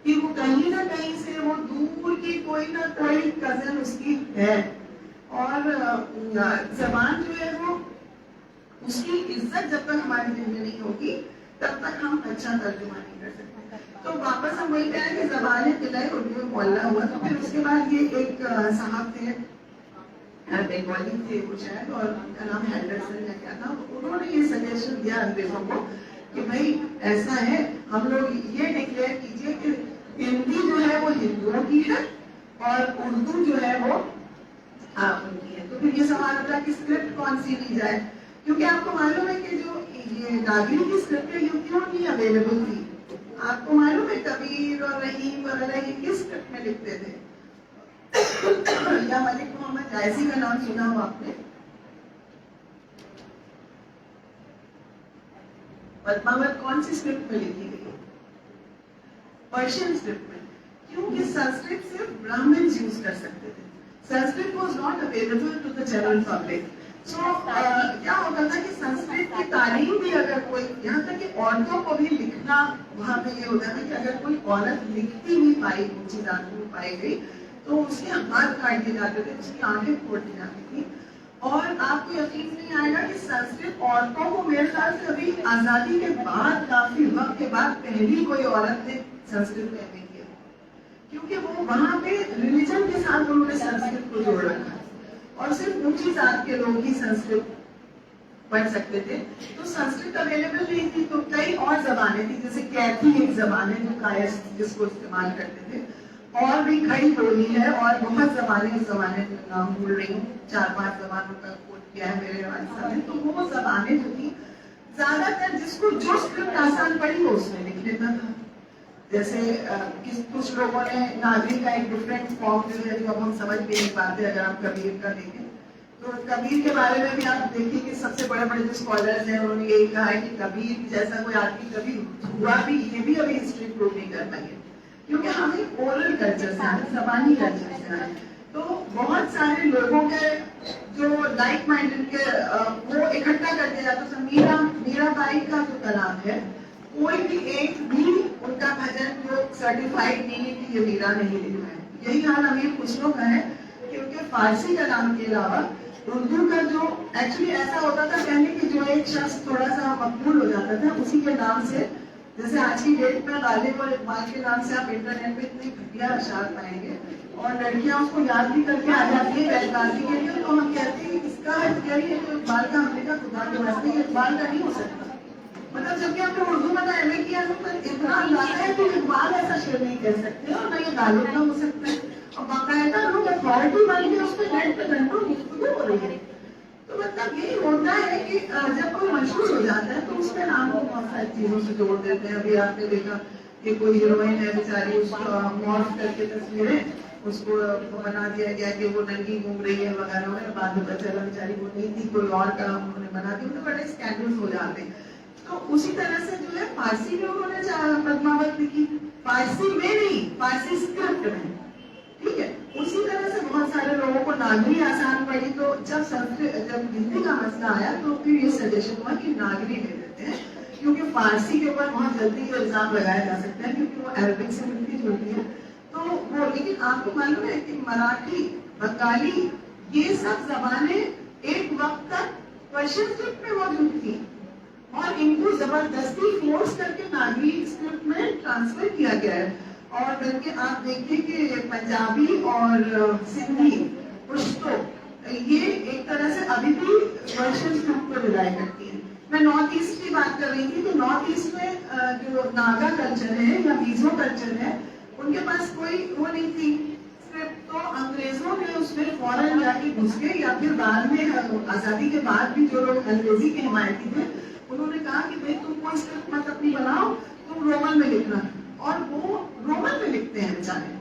कि वो कहीं ना कहीं से वो दूर की कोई ना कोई कजन उसकी है। और जबान जो है वो उसकी इज्जत जब तक हमारे दिल में नहीं होगी तब तक हम अच्छा तर्जुमा नहीं कर सकते। तो वापस हम वही कह रहे हैं कि जबाने किले उर्दू मोहल्ला हुआ। तो फिर उसके बाद ये एक साहब थे बंगाली थे वो शायद, और उनका नाम हैंडरसन या क्या था, उन्होंने ये सजेशन दिया अंग्रेजों को कि भाई ऐसा है हम लोग ये डिक्लेयर कीजिए कि हिंदी जो है वो हिंदुओं की है और उर्दू जो है वो उनकी है। तो फिर ये सवाल उठा कि स्क्रिप्ट कौन सी ली जाए, क्योंकि आपको मालूम है कि जो ये नागरी की स्क्रिप्ट है ये क्यों नहीं अवेलेबल थी। आपको मालूम है कबीर और रहीम वगैरह ये किस स्क्रिप्ट में लिखते थे? या मलिक मोहम्मद जायसी का नाम सुना हो आपने? पद्मावत कौन सी स्क्रिप्ट में लिखी गई? पर्शियन स्क्रिप्ट में, क्योंकि संस्कृत सिर्फ ब्राह्मण्स यूज कर सकते थे। Sanskrit was not available to the general public. So क्या होता था कि संस्कृत की तालीम भी अगर कोई, यहाँ तक कि औरतों को भी लिखना वहाँ पे ये होता था कि अगर कोई औरत लिखती हुई पाई ऊंची जात में पाई गई तो उसके हाथ काट दिए जाते थे, उसकी आंखें फोड़ दी जाती थी। और आपको यकीन नहीं आएगा कि संस्कृत औरतों को मेरे ख्याल से अभी आजादी के बाद काफी वक्त के बाद पहली कोई औरत ने संस्कृत में MA किया, क्योंकि वो वहाँ पे रिलीजन के साथ उन्होंने संस्कृत को जोड़ रखा और सिर्फ ऊंची जात के लोग ही संस्कृत पढ़ सकते थे। तो संस्कृत अवेलेबल नहीं थी तो कई और जबानें थी, जैसे कैथी एक जबान है जो कायस्थ जिसको इस्तेमाल करते थे, और भी खड़ी बोली है और बहुत जबानें इस जमाने में नाम भूल रही हूँ, 4-5 जबानों का कोट किया है मेरे वालिद ने। तो वो जबानें जो थी ज्यादातर जिसको जो स्क्रिप्ट आसान पड़ी वो उसमें लिख लेता था। जैसे कुछ लोगों ने नागरी का एक डिफरेंट फॉर्म जो है जो अब हम समझ भी नहीं पाते अगर आप कबीर का देखें तो कबीर के बारे में भी आप देखिए कि सबसे बड़े बड़े जो स्कॉलर्स हैं उन्होंने यही कहा है कि कबीर जैसा कोई आदमी कभी हुआ भी, ये भी अभी हिस्ट्री प्रूव नहीं कर पाई है, क्योंकि हम एक ओरल कल्चर से आए, जबानी कल्चर से आए। तो बहुत सारे लोगों के जो लाइक माइंडेड के वो इकट्ठा कर दिया जाता था। मीराबाई का जो कलाम है, कोई भी एक भी उनका भजन जो सर्टिफाइड नहीं है कि ये मीरा नहीं लिखा है। यही हाल अमीर खुसरो का है, क्योंकि फारसी कलाम के अलावा उर्दू का जो एक्चुअली ऐसा होता था पहले कि जो एक शख्स थोड़ा सा मकबूल हो जाता था उसी के नाम से, जैसे आज की डेट में गालिब और इकबाल के नाम से आप इंटरनेट पे इतनी घटिया अशार पाएंगे और लड़कियां उसको याद भी करके आ जाती है बैलगाजी के लिए, तो हम कहते हैं इसका क्या है तो इकबाल का हमने का खुदा के वास्ते इकबाल का नहीं हो सकता। मतलब जबकि हमने उर्दू में MA किया तो इतना अंदाजा है कि इकबाल ऐसा शेर नहीं कह सकते और ना ये गालिब ना हो सकता है। और बाकायदा लोग अथॉरिटी बन के उस पर नेट पे घंटों गुफ्तगू हो रही है। तो मतलब यही होता है कि जब कोई मशहूर हो जाता है तो उसके नाम को बहुत सारी चीजों से जोड़ देते हैं। अभी आपने देखा कि कोई हीरोइन है बेचारी, उसको मॉर्फ करके तस्वीरें उसको बना दिया गया कि वो नंगी घूम रही है वगैरह वगैरह, बाद में पता चला बेचारी वो नहीं थी, कोई और का उन्होंने बना दिया, तो बड़े स्कैंडल्स हो जाते हैं। तो उसी तरह से जो है फारसी में उन्होंने पद्मावत लिखी, फारसी में नहीं फारसी स्क्रिप्ट में, ठीक है। उसी तरह से बहुत सारे लोगों को नागरी आसान पड़ी, तो जब हिंदी का मसला आया तो फिर ये सजेशन हुआ कि नागरी ले लेते हैं, क्योंकि फारसी के ऊपर बहुत जल्दी ये इल्जाम लगाया जा सकता है क्योंकि वो अरबिक से मिलती जुलती है। तो वो, लेकिन आपको मालूम है कि मराठी, बंगाली, ये सब जबानें एक वक्त तक पर्शियन स्क्रिप्ट में मौजूद थी और इनको जबरदस्ती फोर्स करके नागरी स्क्रिप्ट में ट्रांसफर किया गया है। और बल्कि आप देखिए कि पंजाबी और सिंधी, पुश्तो, ये एक तरह से अभी भी पर्शियन स्क्रिप्ट को रिलाई करती है। मैं नॉर्थ ईस्ट की बात कर रही थी, तो नॉर्थ ईस्ट में जो नागा कल्चर है या मिजो कल्चर है, उनके पास कोई वो नहीं थी स्क्रिप्ट, तो अंग्रेजों ने उसमें फौरन जाके घुस गए, या फिर बाद में आजादी के बाद भी जो लोग अंग्रेजी के हिमायती थे उन्होंने कहा कि भाई तुम कोई स्क्रिप्ट मत अपनी बनाओ, तुम रोमन में लिखना, और वो रोमन में लिखते हैं बेचारे।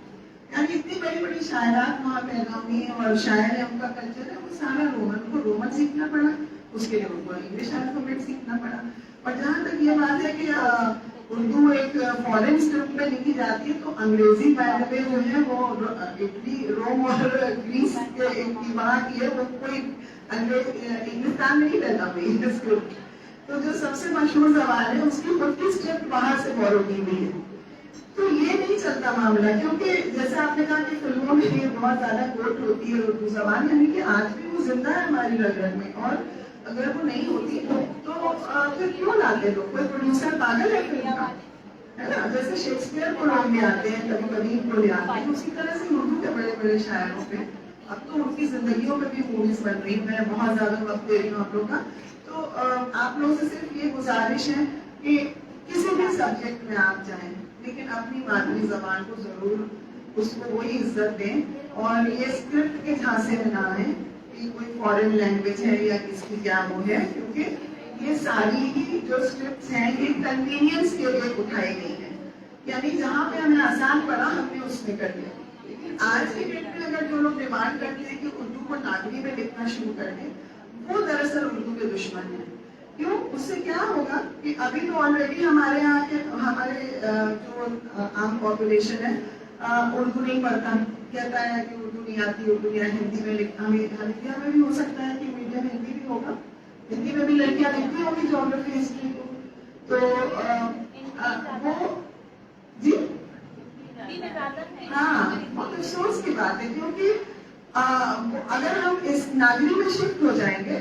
यानी इतनी बड़ी बड़ी शायरात वहाँ पैदा हुई है और शायर है, उनका कल्चर है, वो सारा रोमन, को रोमन सीखना पड़ा, उसके लिए उनको इंग्लिश अल्फाबेट सीखना पड़ा। और जहाँ तक ये बात है कि उर्दू एक फॉरेन स्क्रिप्ट में लिखी जाती है, तो अंग्रेजी बाय जो है वो इटली, रोम और ग्रीस के वहाँ की है, वो कोई हिंदुस्तान में ही पैदा हुई स्क्रिप्ट। तो जो सबसे मशहूर जबान है उसकी खुद की स्क्रिप्ट वहां से फॉलो की हुई है। तो ये नहीं चलता मामला, क्योंकि जैसे आपने कहा कि फिल्मों में ये बहुत ज्यादा कोट होती है उर्दू जबान, यानी कि आज भी वो जिंदा है हमारी रग रग में, और अगर वो नहीं होती तो फिर क्यों लाते लोग? कोई प्रोड्यूसर पागल है फिल्म का, है ना? जैसे शेक्सपियर को लोग ले आते हैं, कभी कभी को ले आते हैं, उसी तरह से उर्दू के बड़े बड़े शायरों पे अब तो उनकी जिंदगियों में भी मूवीज बन रही है। मैं बहुत ज्यादा वक्त दे रही हूँ आप लोग का, तो आप लोगों से सिर्फ ये गुजारिश है कि किसी भी सब्जेक्ट में आप जाएं, लेकिन अपनी मादरी जबान को जरूर उसको वही इज्जत दें, और ये स्क्रिप्ट के झांसे में ना आए कि कोई फॉरेन लैंग्वेज है या किसकी क्या वो है, क्योंकि ये सारी ही जो स्क्रिप्ट्स हैं ये कन्वीनियंस के लिए उठाई गई है। यानी जहाँ पे हमें आसान पड़ा हमने उसमें कर लिया। लेकिन आज की डेट में अगर जो लोग डिमांड करते हैं कि उर्दू को नागरी में लिखना शुरू कर दें, वो दरअसल उर्दू के दुश्मन है। क्यों? उससे क्या होगा कि अभी तो ऑलरेडी हमारे यहाँ के हमारे जो आम पॉपुलेशन है उर्दू नहीं पढ़ता, कहता है कि उर्दू नहीं आती, उर्दू या हिंदी में लिखना, हिंदी में भी हो सकता है कि मीडियम हिंदी भी होगा, हिंदी में भी लड़कियां लिखती होंगी ज्योग्राफी हिस्ट्री को, तो वो बात है, क्योंकि अगर हम इस नागरी में शिफ्ट हो जाएंगे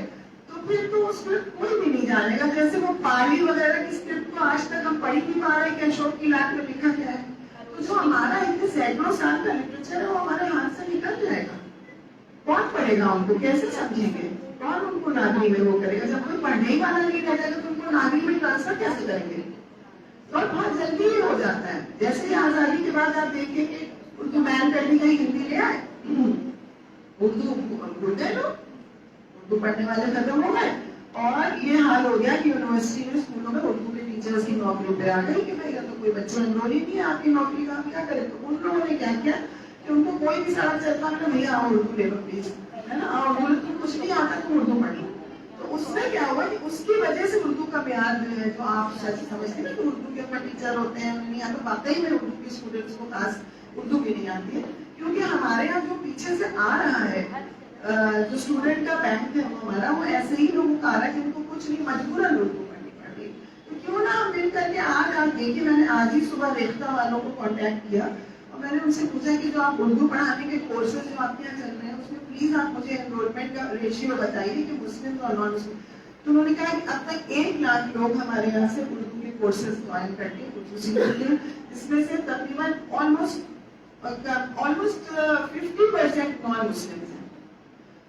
तो फिर तो उसमें कोई भी नहीं जानेगा। जैसे वो पाली वगैरह की स्क्रिप्ट को आज तक हम पढ़ ही नहीं पा रहे कि अशोक की लाट में लिखा क्या है। तो जो हमारा इतने सैकड़ों साल का लिटरेचर है वो हमारे हाथ से निकल जाएगा। कौन पढ़ेगा उनको, कैसे समझेंगे, कौन उनको नागरी में वो करेगा? जब कोई पढ़ने ही वाला नहीं रह जाएगा तो उनको नागरी में ट्रांसफर कैसे करेंगे? तो बहुत जल्दी ही हो जाता है। जैसे ही आजादी के बाद आप देखिए कि उर्दू बैन करने का हिंदी ले आए, उर्दू भूल गए लोग, उर्दू पढ़ने वाले खत्म हो गए, और ये हाल हो गया कि यूनिवर्सिटी में, स्कूलों में उर्दू के टीचर्स की नौकरी पे आ गई कि भाई तो कोई बच्चे एनरोल ही नहीं है, आपकी नौकरी का क्या करें? तो उन लोगों ने क्या किया कि उनको कोई भी सड़क चलता है, भैया आओ उर्दू ले लो प्लीज, है ना, और उर्दू कुछ नहीं आता तो उर्दू पढ़ लो। तो उससे क्या हुआ कि उसकी वजह से उर्दू का प्यार जो है, जो आप समझते हैं कि उर्दू के ऊपर टीचर होते हैं नहीं आता, वाकई में उर्दू के स्टूडेंट्स को खास उर्दू भी नहीं आती है, क्योंकि हमारे यहाँ जो पीछे से आ रहा है जो स्टूडेंट का बैंक है हमारा, वो ऐसे ही लोगों का आ रहा है जिनको कुछ नहीं, मजबूरन उर्दू पढ़नी पड़ रही। तो क्यों ना हम मिल करके आज आप देखिए, मैंने आज ही सुबह रेख्ता वालों को कांटेक्ट किया और मैंने उनसे पूछा कि जो आप उर्दू पढ़ाने के कोर्सेज जो आपके यहाँ चल रहे हैं उसमें प्लीज आप मुझे एनरोलमेंट का रेशियो बताइए कि मुस्लिम और नॉन मुस्लिम। तो उन्होंने कहा कि अब तक 1 लाख लोग हमारे यहाँ से उर्दू के कोर्सेज ज्वाइन करके उर्दू सीखते हैं, इसमें से तकरीबन ऑलमोस्ट 50% नॉन मुस्लिम है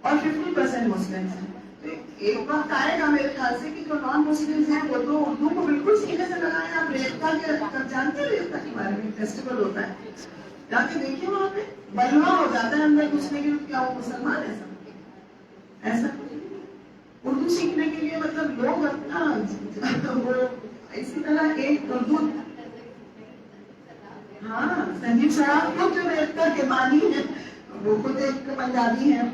और 50% मुस्लिम है। तो एक वक्त आएगा मेरे ख्याल से कि जो नॉन मुस्लिम हैं वो तो उर्दू को बिल्कुल सीने से लगाएं। आप रेख्ता के जानते हैं, रेख्ता के बारे में फेस्टिवल होता है, जाके देखिए वहाँ पे बलवा हो जाता है अंदर घुसने के लिए, क्या वो मुसलमान है सब? ऐसा उर्दू सीखने के लिए मतलब लोग अपना वो इसी तरह एक उर्दू, हाँ संजीव साहब खुद जो रेख्ता के बानी है वो खुद एक पंजाबी है।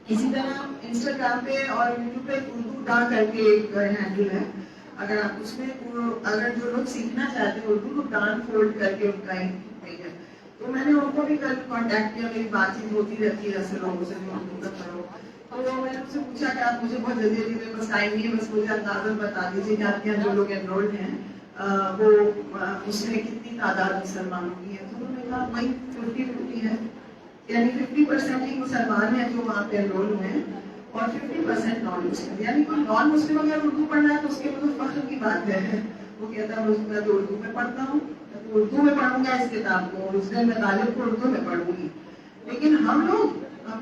इसी तरह इंस्टाग्राम पे और यूट्यूब पे उर्दू डा करके एक हैंडल है, अगर आप उसमें अगर जो लोग सीखना चाहते हैं उर्दू को डान फोल्ड करके उनका एक है, तो मैंने उनको भी कल कांटेक्ट किया, मेरी बातचीत होती रहती है ऐसे लोगों से जो उर्दू का करो। तो मैंने उनसे पूछा कि आप मुझे बहुत जल्दी जल्दी मेरे पास टाइम नहीं है, बस मुझे अंदाजा बता दीजिए कि आपके यहाँ जो लोग एनरोल्ड हैं वो उसमें कितनी तादाद मुसलमानों की है। तो उन्होंने कहा वही 50-50 है, यानी 50% ही मुसलमान हैं जो वहाँ पे एनरोल हुए हैं और 50% नॉन मुस्लिम। यानी कोई नॉन मुस्लिम अगर उर्दू पढ़ना है तो उसके लिए तो फख्र की बात है, वो कहता है मैं तो उर्दू में पढ़ता हूँ, तो उर्दू में पढ़ूंगा इस किताब को, इसलिए मैं तालिब को उर्दू में पढ़ूंगी। लेकिन हम लोग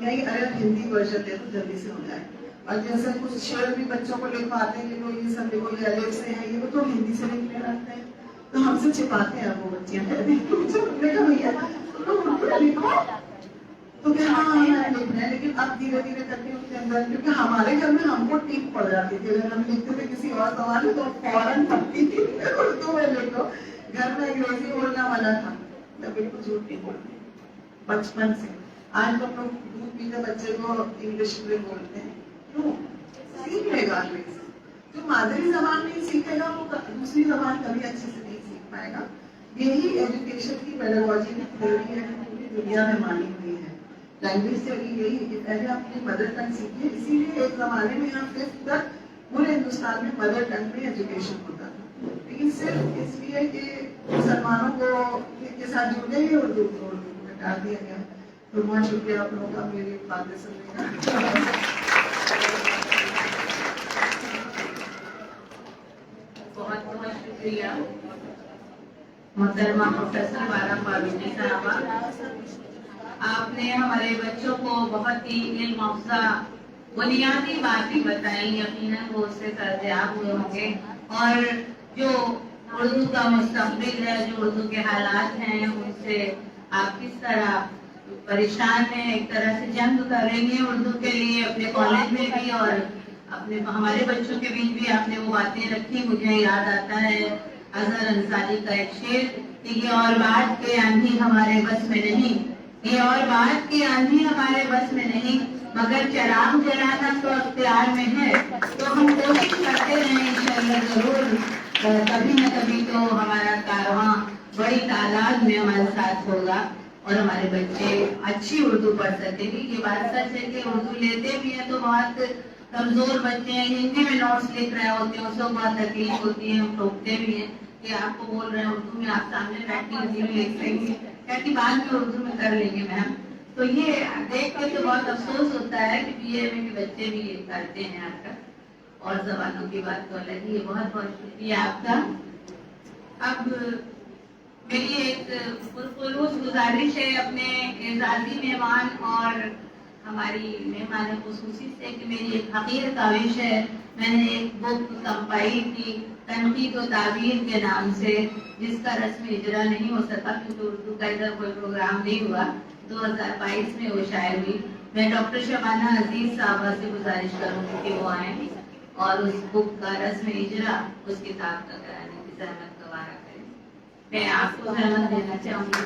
कहीं अरे हिंदी वर्जन दे तो जल्दी से हो जाए, और जैसे कुछ शेर भी बच्चों को लिखवाते हैं कि वो ये सब देखो ये अलग से है, ये तो हिंदी से लिखने लगते हैं, तो हमसे छिपाते हैं वो बच्चियां। भैया तो उर्दू लिखो, तो क्या हाँ लिख रहे हैं, लेकिन अब धीरे धीरे करके उसके अंदर, क्योंकि हमारे घर में हमको टीप पड़ जाती थी अगर हम लिखते थे किसी और सवाल तो फौरन पढ़ती थी उर्दू में लिखो। घर में अंग्रेजी बोलना मना था, मैं बिल्कुल झूठ नहीं बोलती बचपन से। आज तो हम लोग दूध पीते बच्चे को इंग्लिश में बोलते हैं, क्यों? सीख लेगा अंग्रेजी। जो मादरी जबान नहीं सीखेगा वो दूसरी जबान कभी अच्छे से नहीं सीख पाएगा। यही एजुकेशन की पेडागॉजी की थ्योरी है, पूरी दुनिया में मानी हुई है। लैंग्वेज थ्योरी यही है कि पहले अपनी मदर टंग सीखिए, इसीलिए एक जमाने में यहाँ 5th तक पूरे हिंदुस्तान में मदर टंग में एजुकेशन होता था, लेकिन सिर्फ इसलिए कि मुसलमानों को के साथ जुड़ गए उर्दू को हटा दिया गया। तो बहुत शुक्रिया आप लोगों का मेरी बातें सुनने का। बहुत बहुत शुक्रिया मोहतरमा प्रोफेसर बारा फारूकी साहबा, आपने हमारे बच्चों को बहुत ही इल्म अफ़ज़ा बुनियादी बातें बताई, यकीनन वो उससे सर्दयाब हुए होंगे। और जो उर्दू का मुस्तक़बिल है, जो उर्दू के हालात हैं, उनसे आप किस तरह परेशान हैं, एक तरह से जंग करेंगे उर्दू के लिए अपने कॉलेज में भी और अपने हमारे बच्चों के बीच भी आपने वो बातें रखी। मुझे याद आता है अजहर अंसारी का एक शेर कि ये और बात के आंधी हमारे बस में नहीं, ये और बात की आंधी हमारे बस में नहीं, मगर चराग जलाना तो अख्तियार में है। तो हम कोशिश करते रहें, इंशाअल्लाह जरूर कभी न कभी तो हमारा कारवां बड़ी तादाद में हमारे साथ होगा और हमारे बच्चे अच्छी उर्दू पढ़ सकेंगे। ये बात सच है कि उर्दू लेते भी हैं तो बहुत कमजोर बच्चे हैं, हिंदी में नोट्स लिख रहे होते हैं, उसको बहुत तकलीफ होती है, हम टोकते भी हैं कि आपको बोल रहे हैं उर्दू में, आप सामने बैठ के हिंदी में लिख लेंगे, क्या कि बाद में उर्दू में कर लेंगे मैम। تو یہ دیکھ کر تو بہت افسوس ہوتا ہے کہ بی اے میں کے بچے بھی یہ کرتے ہیں آپ کا. اور زبانوں کی بات تو الگ ہی ہے. بہت بہت شکریہ آپ کا. اب میری ایک پرخلوص گزارش ہے اپنے اعزازی مہمان اور ہماری مہمان خصوصی سے کہ میری ایک حقیر کاوش ہے. میں نے ایک بک کمپائل کی تنقید و تعبیر کے نام سے، جس کا رسم اجرا نہیں ہو سکا کیونکہ اردو کا ادھر کوئی پروگرام نہیں ہوا. 2022 میں وہ شائع ہوئی. میں ڈاکٹر شبانہ عزیز صاحبہ سے گزارش کروں گی کہ وہ آئیں اور اس بک کا رسم اجرا اس کتاب کا کرانے کی زحمت گوارا کریں. میں آپ کو زحمت دینا چاہوں گی.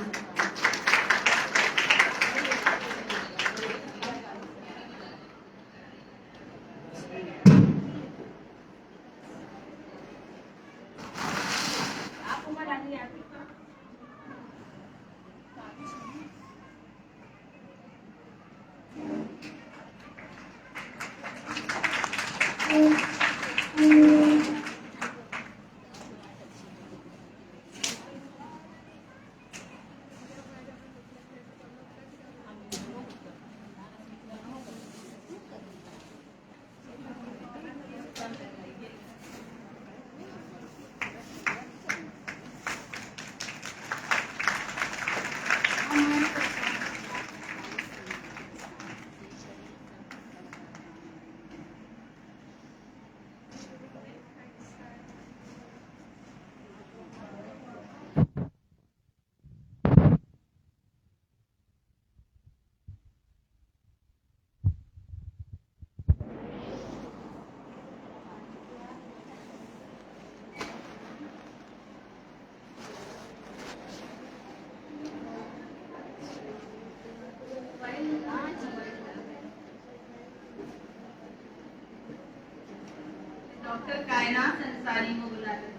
ڈاکٹر کائنات انصاری کو بلا رہے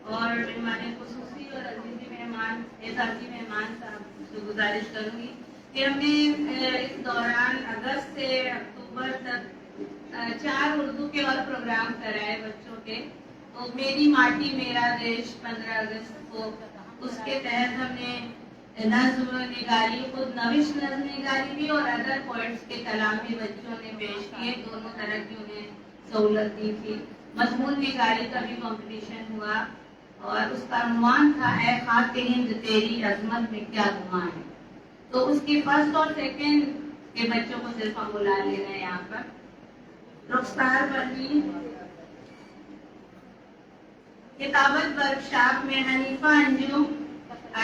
اور مہمان خصوصی اور عزیزی مہمان اعزازی مہمان صاحب سے گزارش کروں گی کہ ہم نے اس دوران اگست سے اکتوبر تک 4 اردو کے اور پروگرام کرائے بچوں کے. تو میری ماٹی میرا دیش 15 اگست کو، اس کے تحت ہم نے نظم نگاری، خود نوش نظم نگاری بھی اور ادر پوئٹس کے کلام بھی بچوں نے پیش کیے. دونوں طرح کی انہیں سہولت دی تھی. مضمون نگاری کا بھی کمپٹیشن ہوا اور اس کا عنوان تھا اے خاک ہند تیری عظمت میں کیا گمان ہے. تو اس کی فرسٹ اور سیکنڈ کے بچوں کو صرف ہم بلا لے رہے ہیں یہاں پر. رخسار پروین کتابت ورکشاپ میں حنیفہ انجم،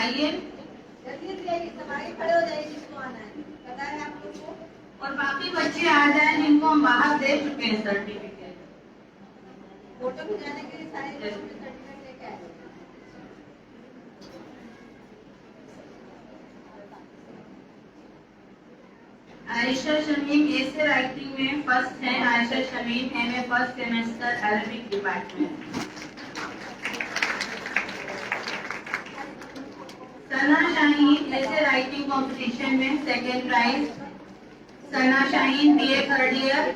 آئیے. کھڑے ہو جائیے جس کو آنا ہے، بتائیں آپ لوگ کو. اور باقی بچے آ جائیں جن کو ہم باہر دے چکے ہیں سرٹیفکیٹ. فوٹو کھچانے کے لیے سارے سرٹیفکیٹ لے کے آئے. عائشہ شمیم ایسے رائٹنگ میں فرسٹ ہیں. Ayesha Shamim M A first semester Arabic department. Sana Shaheen ایسے رائٹنگ کمپٹیشن میں second prize. Sana Shaheen B A third year.